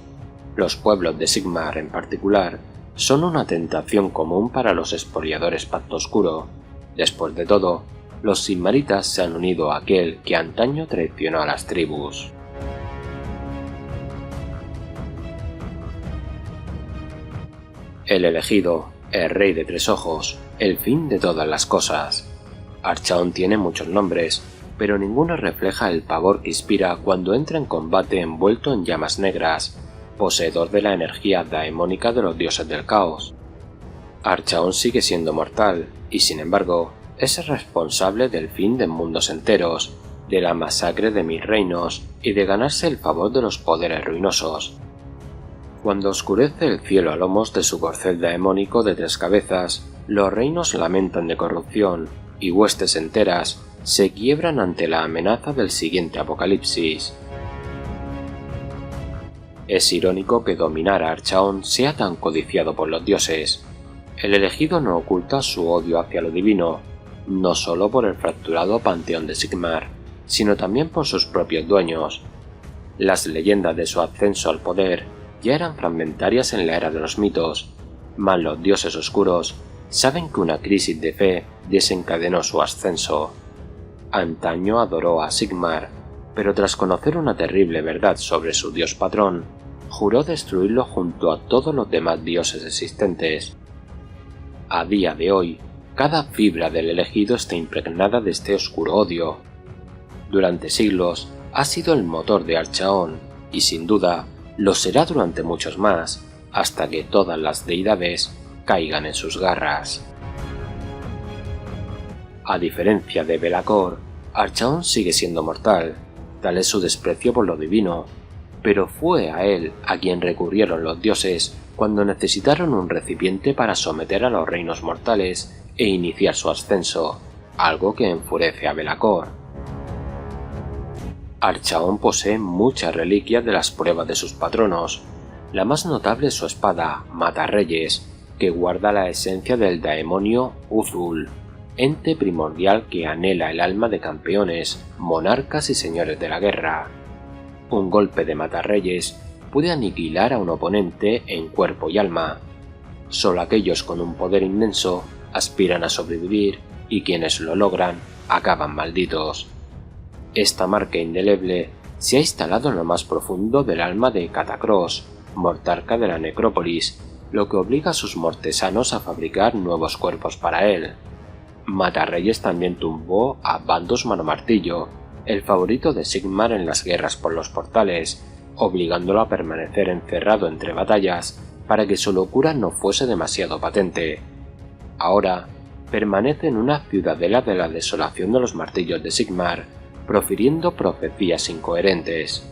Los pueblos de Sigmar, en particular, son una tentación común para los expoliadores Pacto Oscuro. Después de todo, los Sigmaritas se han unido a aquel que antaño traicionó a las tribus. El elegido, el rey de tres ojos, el fin de todas las cosas. Archaon tiene muchos nombres, pero ninguno refleja el pavor que inspira cuando entra en combate envuelto en llamas negras, poseedor de la energía daemónica de los dioses del caos. Archaon sigue siendo mortal, y sin embargo, es el responsable del fin de mundos enteros, de la masacre de 1000 reinos y de ganarse el favor de los poderes ruinosos. Cuando oscurece el cielo a lomos de su corcel daemónico de 3 cabezas, los reinos lamentan de corrupción, y huestes enteras se quiebran ante la amenaza del siguiente apocalipsis. Es irónico que dominar a Archaon sea tan codiciado por los dioses. El elegido no oculta su odio hacia lo divino, no solo por el fracturado panteón de Sigmar, sino también por sus propios dueños. Las leyendas de su ascenso al poder ya eran fragmentarias en la era de los mitos, mas los dioses oscuros saben que una crisis de fe desencadenó su ascenso. Antaño adoró a Sigmar, pero tras conocer una terrible verdad sobre su dios patrón, juró destruirlo junto a todos los demás dioses existentes. A día de hoy, cada fibra del elegido está impregnada de este oscuro odio. Durante siglos ha sido el motor de Archaon, y sin duda lo será durante muchos más, hasta que todas las deidades caigan en sus garras. A diferencia de Belacor, Archaon sigue siendo mortal, tal es su desprecio por lo divino, pero fue a él a quien recurrieron los dioses cuando necesitaron un recipiente para someter a los reinos mortales e iniciar su ascenso, algo que enfurece a Belacor. Archaon posee muchas reliquias de las pruebas de sus patronos. La más notable es su espada, Matarreyes, que guarda la esencia del daemonio Uzul, ente primordial que anhela el alma de campeones, monarcas y señores de la guerra. Un golpe de Matarreyes puede aniquilar a un oponente en cuerpo y alma. Solo aquellos con un poder inmenso aspiran a sobrevivir, y quienes lo logran acaban malditos. Esta marca indeleble se ha instalado en lo más profundo del alma de Catacross, mortarca de la necrópolis, lo que obliga a sus mortesanos a fabricar nuevos cuerpos para él. Matarreyes también tumbó a Bandos Manomartillo, el favorito de Sigmar en las guerras por los portales, obligándolo a permanecer encerrado entre batallas para que su locura no fuese demasiado patente. Ahora permanece en una ciudadela de la desolación de los martillos de Sigmar, profiriendo profecías incoherentes.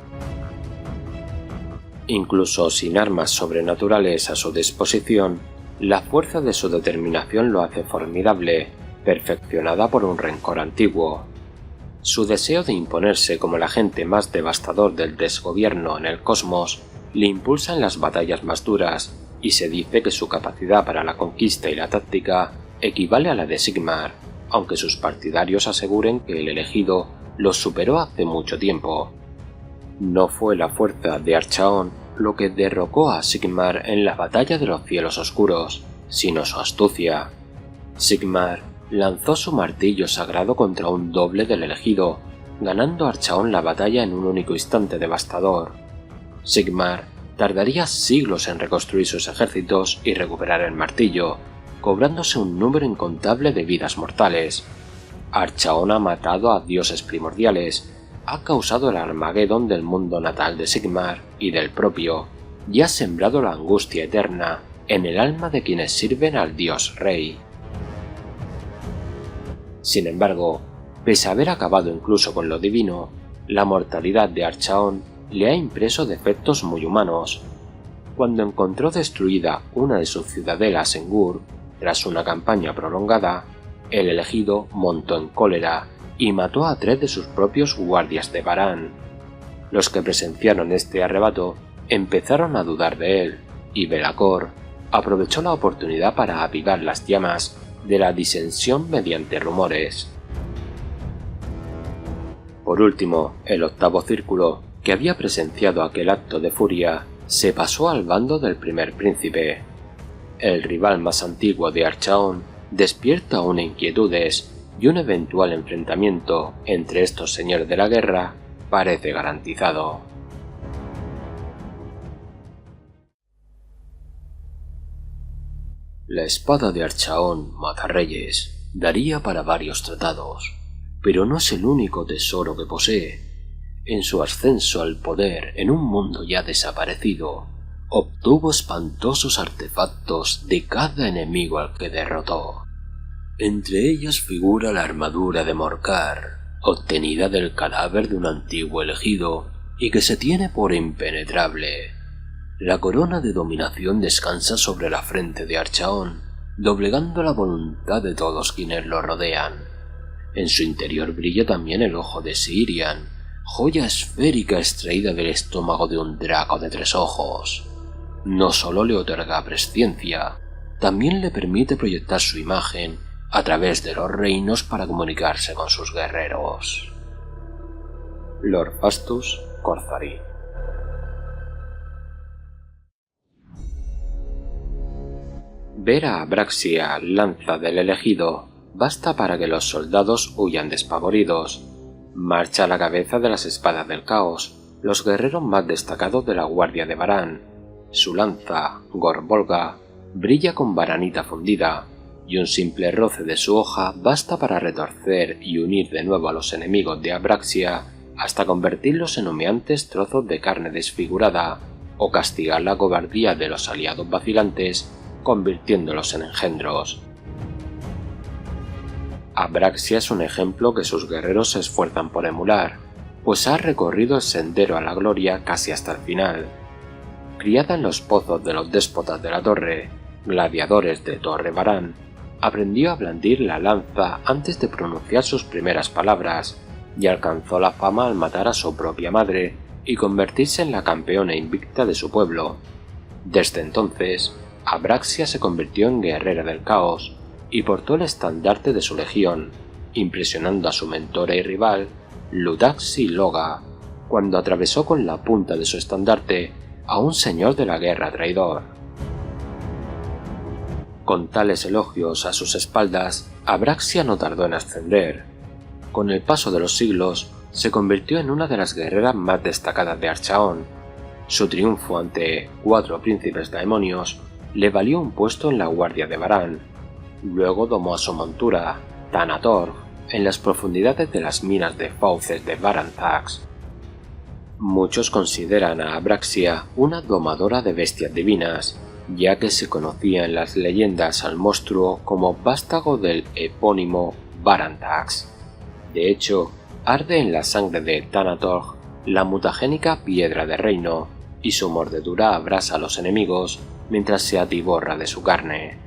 Incluso sin armas sobrenaturales a su disposición, La fuerza de su determinación lo hace formidable, perfeccionada por un rencor antiguo. Su deseo de imponerse como el agente más devastador del desgobierno en el cosmos le impulsa en las batallas más duras, y se dice que su capacidad para la conquista y la táctica equivale a la de Sigmar, aunque sus partidarios aseguren que el elegido los superó hace mucho tiempo. No fue la fuerza de Archaon lo que derrocó a Sigmar en la batalla de los cielos oscuros, sino su astucia. Sigmar lanzó su martillo sagrado contra un doble del elegido, ganando a Archaon la batalla en un único instante devastador. Sigmar tardaría siglos en reconstruir sus ejércitos y recuperar el martillo, cobrándose un número incontable de vidas mortales. Archaon ha matado a dioses primordiales, ha causado el Armagedón del mundo natal de Sigmar y del propio, y ha sembrado la angustia eterna en el alma de quienes sirven al dios rey. Sin embargo, pese a haber acabado incluso con lo divino, la mortalidad de Archaon le ha impreso defectos muy humanos. Cuando encontró destruida una de sus ciudadelas en Gur, tras una campaña prolongada, el elegido montó en cólera y mató a 3 de sus propios guardias de Varan. Los que presenciaron este arrebato empezaron a dudar de él, y Belacor aprovechó la oportunidad para avivar las llamas de la disensión mediante rumores. Por último, el octavo círculo, que había presenciado aquel acto de furia, se pasó al bando del primer príncipe. El rival más antiguo de Archaon despierta aún inquietudes, y un eventual enfrentamiento entre estos señores de la guerra parece garantizado. La espada de Archaon mata reyes, daría para varios tratados, pero no es el único tesoro que posee. En su ascenso al poder en un mundo ya desaparecido, obtuvo espantosos artefactos de cada enemigo al que derrotó. Entre ellas figura la armadura de Morcar, obtenida del cadáver de un antiguo elegido y que se tiene por impenetrable. La corona de dominación descansa sobre la frente de Archaon, doblegando la voluntad de todos quienes lo rodean. En su interior brilla también el ojo de Sirian, joya esférica extraída del estómago de un draco de 3 ojos. No solo le otorga presciencia, también le permite proyectar su imagen a través de los reinos para comunicarse con sus guerreros. Lord Fastus Corzarí. Ver a Abraxia, lanza del elegido, basta para que los soldados huyan despavoridos. Marcha a la cabeza de las espadas del caos, los guerreros más destacados de la guardia de Varan. Su lanza, Gorbolga, brilla con varanita fundida, y un simple roce de su hoja basta para retorcer y unir de nuevo a los enemigos de Abraxia hasta convertirlos en humeantes trozos de carne desfigurada, o castigar la cobardía de los aliados vacilantes, convirtiéndolos en engendros. Abraxia es un ejemplo que sus guerreros se esfuerzan por emular, pues ha recorrido el sendero a la gloria casi hasta el final. Criada en los pozos de los déspotas de la Torre, gladiadores de Torre Varan, aprendió a blandir la lanza antes de pronunciar sus primeras palabras, y alcanzó la fama al matar a su propia madre y convertirse en la campeona invicta de su pueblo. Desde entonces, Abraxia se convirtió en guerrera del caos y portó el estandarte de su legión, impresionando a su mentora y rival, Lutaxi Loga, cuando atravesó con la punta de su estandarte a un señor de la guerra traidor. Con tales elogios a sus espaldas, Abraxia no tardó en ascender. Con el paso de los siglos, se convirtió en una de las guerreras más destacadas de Archaon. Su triunfo ante 4 príncipes daemonios le valió un puesto en la guardia de Varan. Luego domó a su montura, Thanator, en las profundidades de las minas de fauces de Varantax. Muchos consideran a Abraxia una domadora de bestias divinas, ya que se conocía en las leyendas al monstruo como vástago del epónimo Varantax. De hecho, arde en la sangre de Thanator la mutagénica piedra de reino, y su mordedura abrasa a los enemigos, mientras se atiborra de su carne.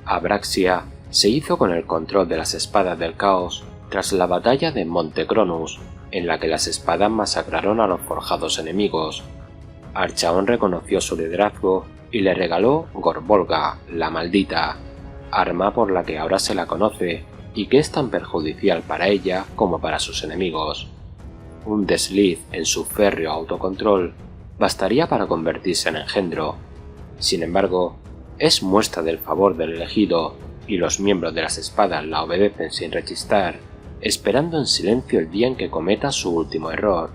Abraxia se hizo con el control de las espadas del caos tras la batalla de Monte Cronus, en la que las espadas masacraron a los forjados enemigos. Archaon reconoció su liderazgo y le regaló Gorbolga, la maldita, arma por la que ahora se la conoce y que es tan perjudicial para ella como para sus enemigos. Un desliz en su férreo autocontrol bastaría para convertirse en engendro. Sin embargo, es muestra del favor del elegido y los miembros de las espadas la obedecen sin rechistar, esperando en silencio el día en que cometa su último error.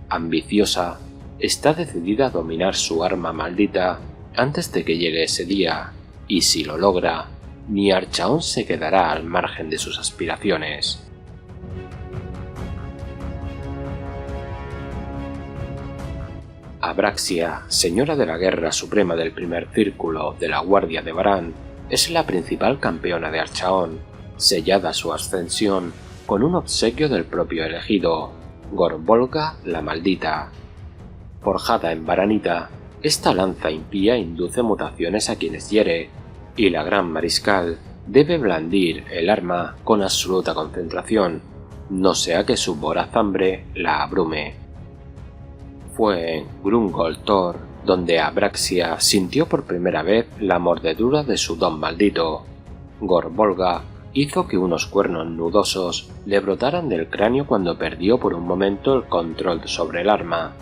Ambiciosa, está decidida a dominar su arma maldita antes de que llegue ese día, y si lo logra, ni Archaon se quedará al margen de sus aspiraciones. Abraxia, señora de la guerra suprema del primer círculo de la Guardia de Varan, es la principal campeona de Archaon, sellada su ascensión con un obsequio del propio elegido, Gorbolga la maldita. Forjada en varanita, esta lanza impía induce mutaciones a quienes hiere, y la gran mariscal debe blandir el arma con absoluta concentración, no sea que su voraz hambre la abrume. Fue en Grungol Thor donde Abraxia sintió por primera vez la mordedura de su don maldito. Gorbolga hizo que unos cuernos nudosos le brotaran del cráneo cuando perdió por un momento el control sobre el arma.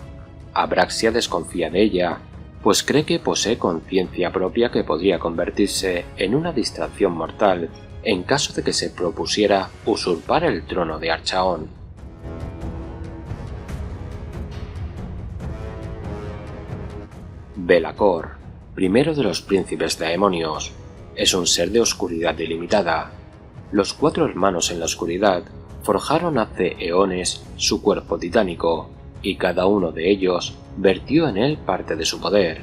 Abraxia desconfía de ella, pues cree que posee conciencia propia que podría convertirse en una distracción mortal en caso de que se propusiera usurpar el trono de Archaon. Belacor, primero de los príncipes daemonios, es un ser de oscuridad ilimitada. Los 4 hermanos en la oscuridad forjaron hace eones su cuerpo titánico, y cada uno de ellos vertió en él parte de su poder.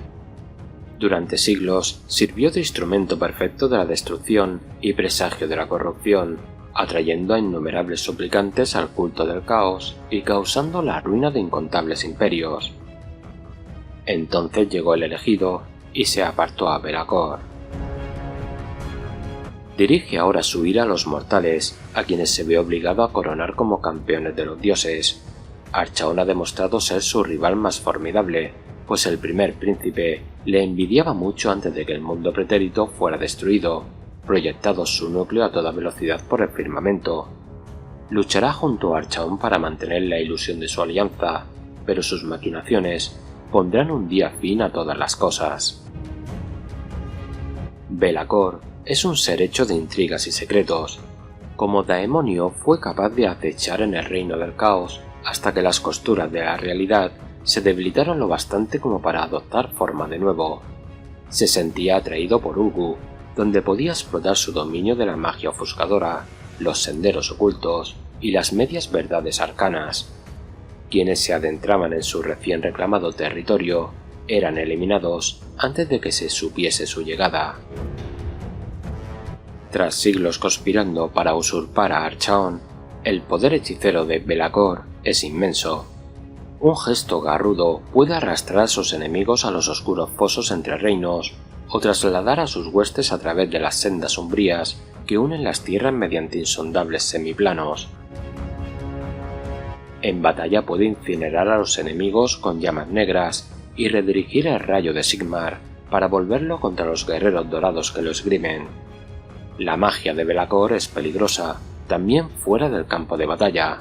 Durante siglos sirvió de instrumento perfecto de la destrucción y presagio de la corrupción, atrayendo a innumerables suplicantes al culto del caos y causando la ruina de incontables imperios. Entonces llegó el elegido y se apartó a Belacor. Dirige ahora su ira a los mortales, a quienes se ve obligado a coronar como campeones de los dioses. Archaon ha demostrado ser su rival más formidable, pues el primer príncipe le envidiaba mucho antes de que el mundo pretérito fuera destruido, proyectado su núcleo a toda velocidad por el firmamento. Luchará junto a Archaon para mantener la ilusión de su alianza, pero sus maquinaciones pondrán un día fin a todas las cosas. Belacor es un ser hecho de intrigas y secretos. Como daemonio fue capaz de acechar en el reino del caos hasta que las costuras de la realidad se debilitaron lo bastante como para adoptar forma de nuevo. Se sentía atraído por Ulgu, donde podía explotar su dominio de la magia ofuscadora, los senderos ocultos y las medias verdades arcanas. Quienes se adentraban en su recién reclamado territorio eran eliminados antes de que se supiese su llegada. Tras siglos conspirando para usurpar a Archaon, el poder hechicero de Belacor es inmenso. Un gesto garrudo puede arrastrar a sus enemigos a los oscuros fosos entre reinos o trasladar a sus huestes a través de las sendas umbrías que unen las tierras mediante insondables semiplanos. En batalla puede incinerar a los enemigos con llamas negras y redirigir el rayo de Sigmar para volverlo contra los guerreros dorados que lo esgrimen. La magia de Belacor es peligrosa, también fuera del campo de batalla.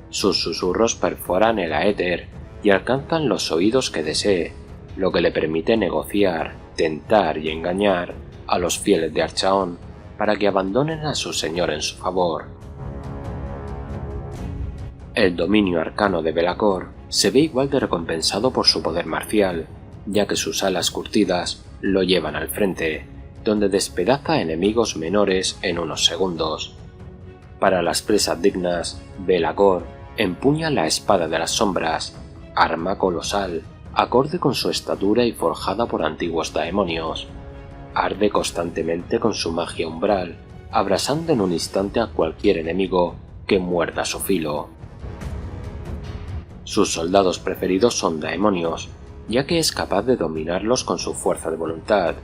Sus susurros perforan el aéter y alcanzan los oídos que desee, lo que le permite negociar, tentar y engañar a los fieles de Archaon para que abandonen a su señor en su favor. El dominio arcano de Belacor se ve igual de recompensado por su poder marcial, ya que sus alas curtidas lo llevan al frente, donde despedaza a enemigos menores en unos segundos. Para las presas dignas, Belacor empuña la espada de las sombras, arma colosal, acorde con su estatura y forjada por antiguos daemonios. Arde constantemente con su magia umbral, abrasando en un instante a cualquier enemigo que muerda su filo. Sus soldados preferidos son daemonios, ya que es capaz de dominarlos con su fuerza de voluntad.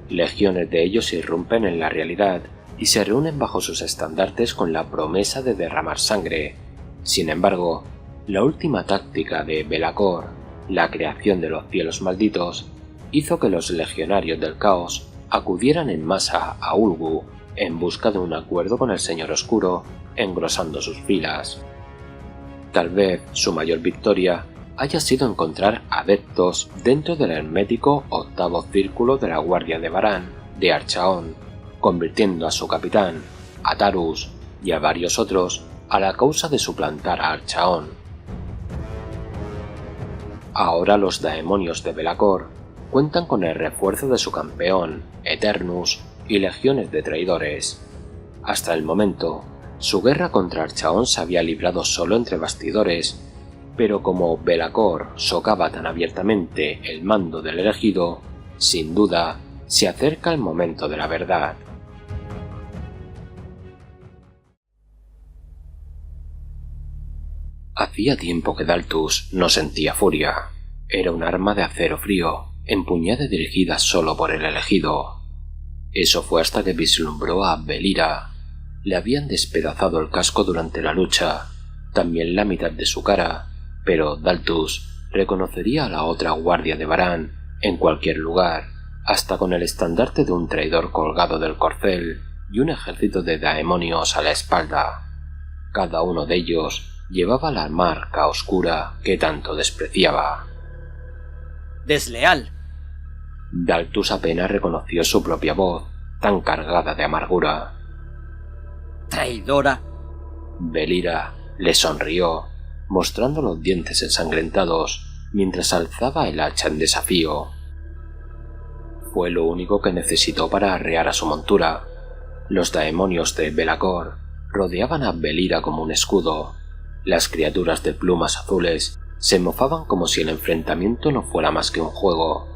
Legiones de ellos irrumpen en la realidad y se reúnen bajo sus estandartes con la promesa de derramar sangre. Sin embargo, la última táctica de Be'lakor, la creación de los cielos malditos, hizo que los legionarios del caos acudieran en masa a Ulgu en busca de un acuerdo con el Señor Oscuro, engrosando sus filas. Tal vez su mayor victoria haya sido encontrar adeptos dentro del hermético octavo círculo de la Guardia de Varan de Archaon, convirtiendo a su capitán, a Tarus, y a varios otros a la causa de suplantar a Archaon. Ahora los daemonios de Be'lakor cuentan con el refuerzo de su campeón, Eternus, y legiones de traidores. Hasta el momento, su guerra contra Archaon se había librado solo entre bastidores, pero como Be'lakor socava tan abiertamente el mando del elegido, sin duda se acerca el momento de la verdad. Hacía tiempo que Daltus no sentía furia. Era un arma de acero frío, empuñada y dirigida solo por el elegido. Eso fue hasta que vislumbró a Belira. Le habían despedazado el casco durante la lucha, también la mitad de su cara, pero Daltus reconocería a la otra guardia de Varan en cualquier lugar, hasta con el estandarte de un traidor colgado del corcel y un ejército de daemonios a la espalda. Cada uno de ellos llevaba la marca oscura que tanto despreciaba. ¡Desleal! Daltus apenas reconoció su propia voz, tan cargada de amargura. ¡Traidora! Belira le sonrió, mostrando los dientes ensangrentados mientras alzaba el hacha en desafío. Fue lo único que necesitó para arrear a su montura. Los daemonios de Be'lakor rodeaban a Belira como un escudo. Las criaturas de plumas azules se mofaban como si el enfrentamiento no fuera más que un juego.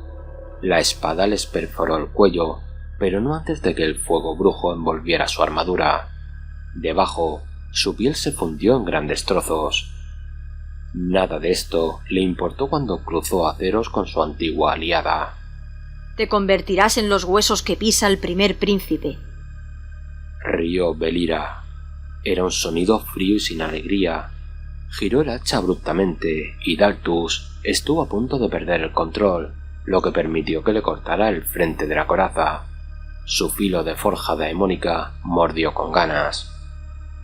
La espada les perforó el cuello, pero no antes de que el fuego brujo envolviera su armadura. Debajo, su piel se fundió en grandes trozos. Nada de esto le importó cuando cruzó aceros con su antigua aliada. Te convertirás en los huesos que pisa el primer príncipe. Rió Belira. Era un sonido frío y sin alegría. Giró el hacha abruptamente y Daltus estuvo a punto de perder el control, lo que permitió que le cortara el frente de la coraza. Su filo de forja daemónica mordió con ganas.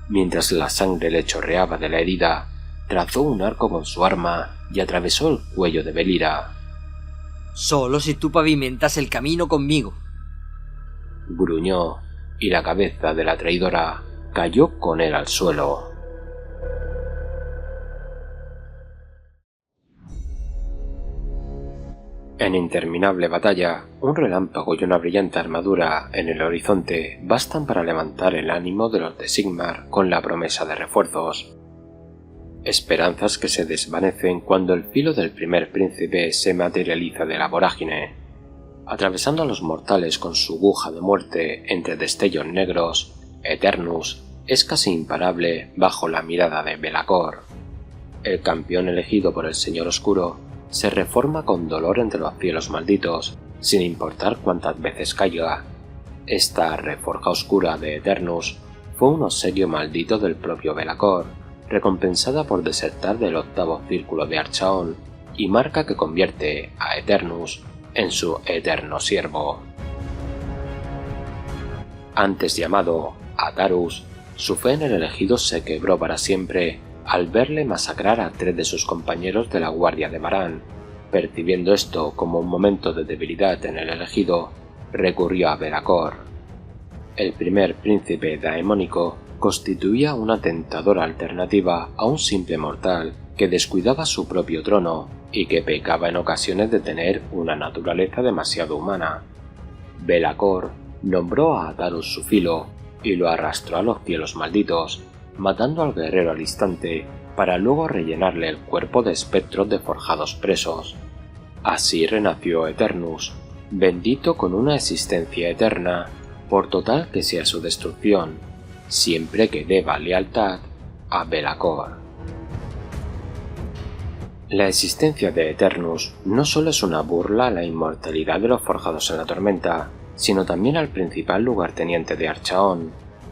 Mientras la sangre le chorreaba de la herida, trazó un arco con su arma y atravesó el cuello de Belira. Solo si tú pavimentas el camino conmigo. Gruñó, y la cabeza de la traidora cayó con él al suelo. En interminable batalla, un relámpago y una brillante armadura en el horizonte bastan para levantar el ánimo de los de Sigmar con la promesa de refuerzos. Esperanzas que se desvanecen cuando el filo del primer príncipe se materializa de la vorágine. Atravesando a los mortales con su aguja de muerte entre destellos negros, Eternus es casi imparable bajo la mirada de Be'lakor. El campeón elegido por el Señor Oscuro se reforma con dolor entre los cielos malditos, sin importar cuántas veces caiga. Esta reforja oscura de Eternus fue un obsequio maldito del propio Be'lakor, recompensada por desertar del octavo círculo de Archaon, y marca que convierte a Eternus en su eterno siervo. Antes llamado Atarus, su fe en el elegido se quebró para siempre al verle masacrar a 3 de sus compañeros de la Guardia de Varan. Percibiendo esto como un momento de debilidad en el elegido, recurrió a Be'lakor. El primer príncipe daemónico constituía una tentadora alternativa a un simple mortal que descuidaba su propio trono y que pecaba en ocasiones de tener una naturaleza demasiado humana. Be'lakor nombró a Atarus su filo y lo arrastró a los cielos malditos, matando al guerrero al instante para luego rellenarle el cuerpo de espectros de forjados presos. Así renació Eternus, bendito con una existencia eterna, por total que sea su destrucción, siempre que deba lealtad a Be'lakor. La existencia de Eternus no solo es una burla a la inmortalidad de los forjados en la tormenta, sino también al principal lugarteniente de Archaon.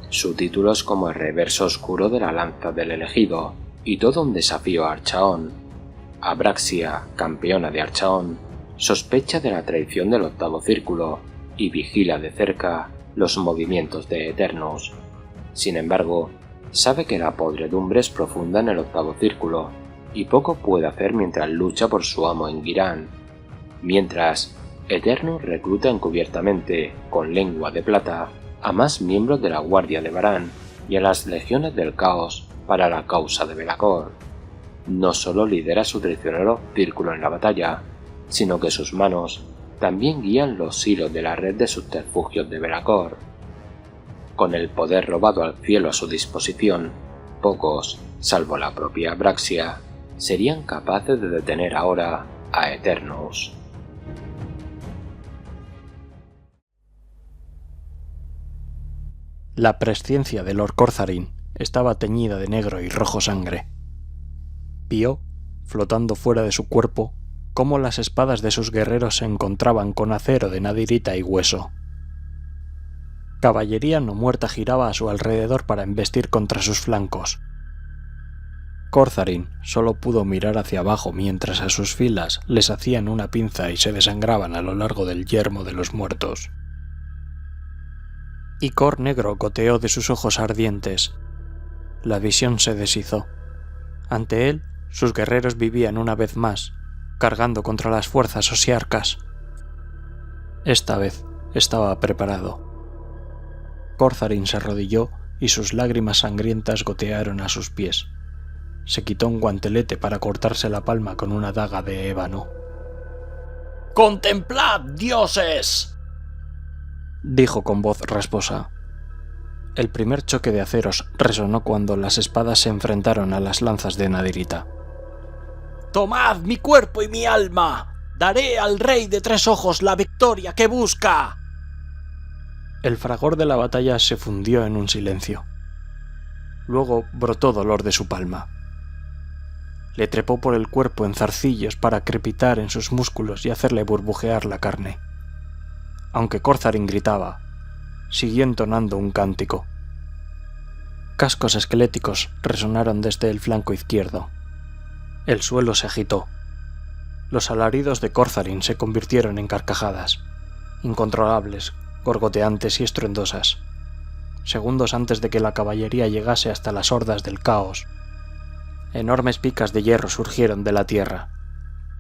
Su título es como el reverso oscuro de la lanza del elegido, y todo un desafío a Archaon. Abraxia, campeona de Archaon, sospecha de la traición del octavo círculo y vigila de cerca los movimientos de Eternus. Sin embargo, sabe que la podredumbre es profunda en el octavo círculo y poco puede hacer mientras lucha por su amo en Ghyran. Mientras, Eternus recluta encubiertamente, con lengua de plata, a más miembros de la Guardia de Varan y a las Legiones del Caos para la causa de Be'lakor. No solo lidera su traicionero círculo en la batalla, sino que sus manos también guían los hilos de la red de subterfugios de Be'lakor. Con el poder robado al cielo a su disposición, pocos, salvo la propia Abraxia, serían capaces de detener ahora a Eternus. La presciencia de Lord Cortharin estaba teñida de negro y rojo sangre. Vio, flotando fuera de su cuerpo, cómo las espadas de sus guerreros se encontraban con acero de nadirita y hueso. Caballería no muerta giraba a su alrededor para embestir contra sus flancos. Cortharin solo pudo mirar hacia abajo mientras a sus filas les hacían una pinza y se desangraban a lo largo del yermo de los muertos. Icor negro goteó de sus ojos ardientes. La visión se deshizó. Ante él, sus guerreros vivían una vez más, cargando contra las fuerzas osiarcas. Esta vez estaba preparado. Cortharin se arrodilló y sus lágrimas sangrientas gotearon a sus pies. Se quitó un guantelete para cortarse la palma con una daga de ébano. ¡Contemplad, dioses!, dijo con voz rasposa. El primer choque de aceros resonó cuando las espadas se enfrentaron a las lanzas de nadirita. ¡Tomad mi cuerpo y mi alma! ¡Daré al rey de tres ojos la victoria que busca! El fragor de la batalla se fundió en un silencio. Luego brotó dolor de su palma. Le trepó por el cuerpo en zarcillos para crepitar en sus músculos y hacerle burbujear la carne. Aunque Cortharin gritaba, siguió entonando un cántico. Cascos esqueléticos resonaron desde el flanco izquierdo. El suelo se agitó. Los alaridos de Cortharin se convirtieron en carcajadas, incontrolables, gorgoteantes y estruendosas. Segundos antes de que la caballería llegase hasta las hordas del caos, enormes picas de hierro surgieron de la tierra.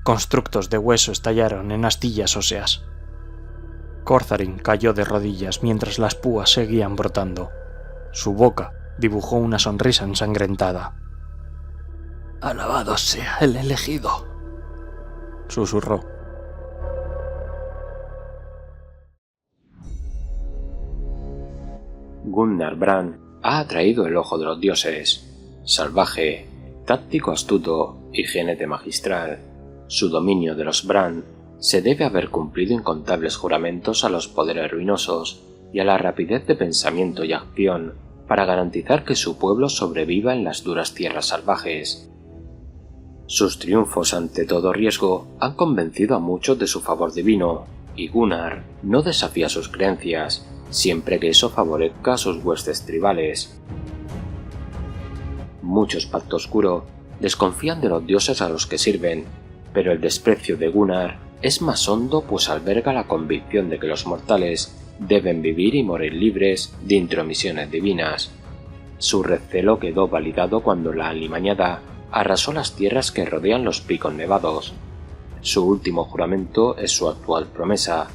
Constructos de hueso estallaron en astillas óseas. Cortharin cayó de rodillas mientras las púas seguían brotando. Su boca dibujó una sonrisa ensangrentada. «Alabado sea el elegido», susurró. Gunnar Brand ha atraído el ojo de los dioses. Salvaje, táctico astuto y jinete magistral, su dominio de los Brand se debe haber cumplido incontables juramentos a los poderes ruinosos y a la rapidez de pensamiento y acción para garantizar que su pueblo sobreviva en las duras tierras salvajes. Sus triunfos ante todo riesgo han convencido a muchos de su favor divino, y Gunnar no desafía sus creencias, siempre que eso favorezca a sus huestes tribales. Muchos Pacto Oscuro desconfían de los dioses a los que sirven, pero el desprecio de Gunnar es más hondo, pues alberga la convicción de que los mortales deben vivir y morir libres de intromisiones divinas. Su recelo quedó validado cuando la Alimañada arrasó las tierras que rodean los picos nevados. Su último juramento es su actual promesa: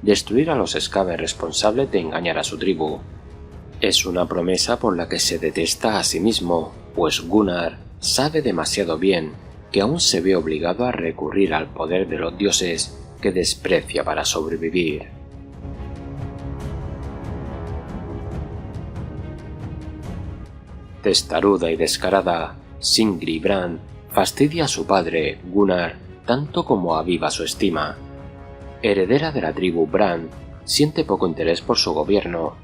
destruir a los Skaven responsables de engañar a su tribu. Es una promesa por la que se detesta a sí mismo, pues Gunnar sabe demasiado bien que aún se ve obligado a recurrir al poder de los dioses que desprecia para sobrevivir. Testaruda y descarada, Sindri Brand fastidia a su padre, Gunnar, tanto como aviva su estima. Heredera de la tribu Brand, siente poco interés por su gobierno.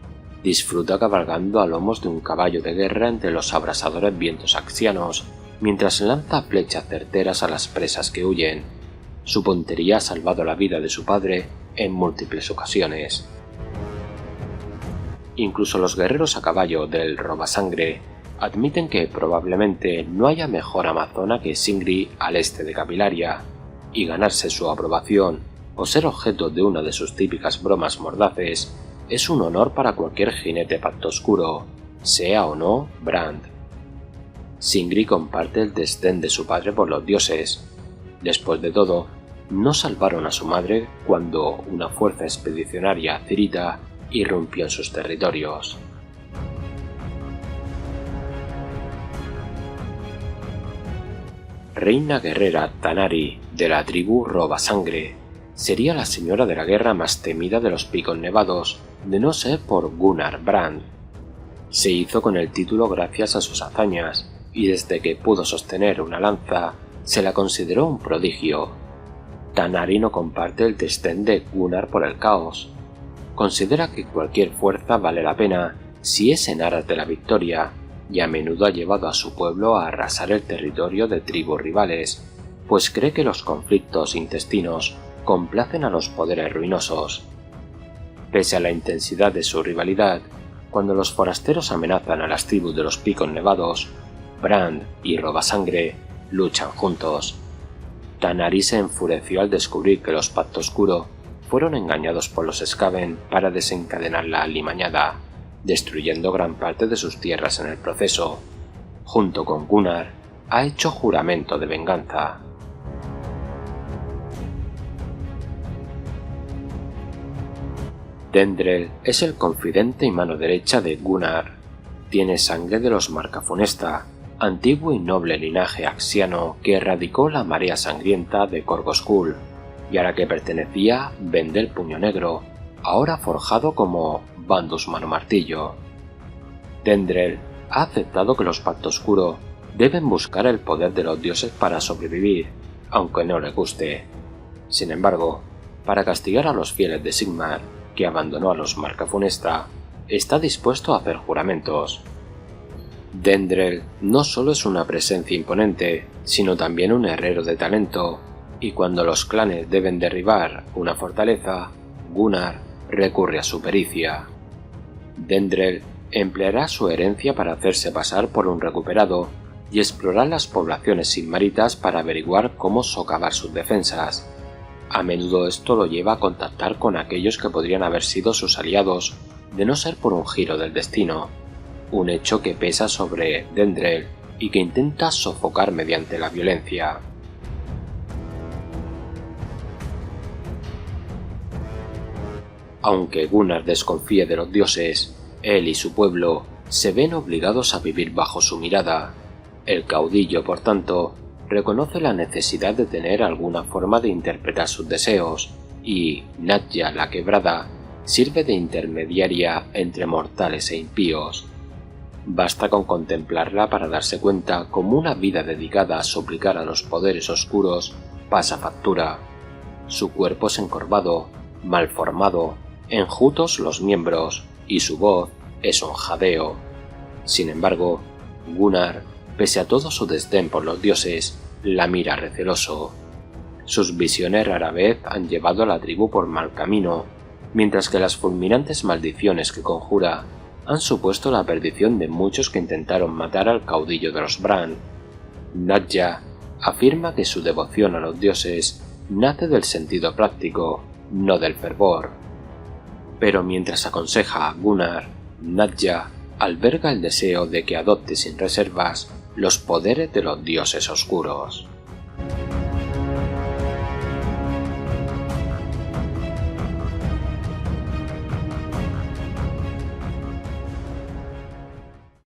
Disfruta cabalgando a lomos de un caballo de guerra entre los abrasadores vientos axianos mientras lanza flechas certeras a las presas que huyen. Su puntería ha salvado la vida de su padre en múltiples ocasiones. Incluso los guerreros a caballo del Robasangre admiten que probablemente no haya mejor amazona que Singri al este de Capilaria, y ganarse su aprobación o ser objeto de una de sus típicas bromas mordaces es un honor para cualquier jinete pacto oscuro, sea o no Brand. Singri comparte el desdén de su padre por los dioses. Después de todo, no salvaron a su madre cuando una fuerza expedicionaria cirita irrumpió en sus territorios. Reina guerrera Tanari de la tribu Robasangre, sería la señora de la guerra más temida de los Picos Nevados, de no ser por Gunnar Brand. Se hizo con el título gracias a sus hazañas, y desde que pudo sostener una lanza, se la consideró un prodigio. Tanari no comparte el desdén de Gunnar por el caos. Considera que cualquier fuerza vale la pena si es en aras de la victoria, y a menudo ha llevado a su pueblo a arrasar el territorio de tribus rivales, pues cree que los conflictos intestinos complacen a los poderes ruinosos. Pese a la intensidad de su rivalidad, cuando los forasteros amenazan a las tribus de los Picos Nevados, Brand y Robasangre luchan juntos. Tanari se enfureció al descubrir que los Pacto Oscuro fueron engañados por los Skaven para desencadenar la alimañada, destruyendo gran parte de sus tierras en el proceso. Junto con Gunnar, ha hecho juramento de venganza. Dendrel es el confidente y mano derecha de Gunnar. Tiene sangre de los Marcafunesta, antiguo y noble linaje axiano que erradicó la marea sangrienta de Korgoskul, y a la que pertenecía Vendel Puño Negro, ahora forjado como Bandus Mano Martillo. Dendrel ha aceptado que los Pacto Oscuro deben buscar el poder de los dioses para sobrevivir, aunque no le guste. Sin embargo, para castigar a los fieles de Sigmar, que abandonó a los Marcafunesta, está dispuesto a hacer juramentos. Dendrel no solo es una presencia imponente, sino también un herrero de talento, y cuando los clanes deben derribar una fortaleza, Gunnar recurre a su pericia. Dendrel empleará su herencia para hacerse pasar por un recuperado y explorar las poblaciones sigmaritas para averiguar cómo socavar sus defensas. A menudo esto lo lleva a contactar con aquellos que podrían haber sido sus aliados, de no ser por un giro del destino, un hecho que pesa sobre Dendrel y que intenta sofocar mediante la violencia. Aunque Gunnar desconfíe de los dioses, él y su pueblo se ven obligados a vivir bajo su mirada. El caudillo, por tanto, reconoce la necesidad de tener alguna forma de interpretar sus deseos, y Nadja la Quebrada sirve de intermediaria entre mortales e impíos. Basta con contemplarla para darse cuenta cómo una vida dedicada a suplicar a los poderes oscuros pasa factura. Su cuerpo es encorvado, mal formado, enjutos los miembros, y su voz es un jadeo. Sin embargo, Gunnar, pese a todo su desdén por los dioses, la mira receloso. Sus visiones rara vez han llevado a la tribu por mal camino, mientras que las fulminantes maldiciones que conjura han supuesto la perdición de muchos que intentaron matar al caudillo de los Bran. Nadja afirma que su devoción a los dioses nace del sentido práctico, no del fervor. Pero mientras aconseja a Gunnar, Nadja alberga el deseo de que adopte sin reservas los poderes de los dioses oscuros.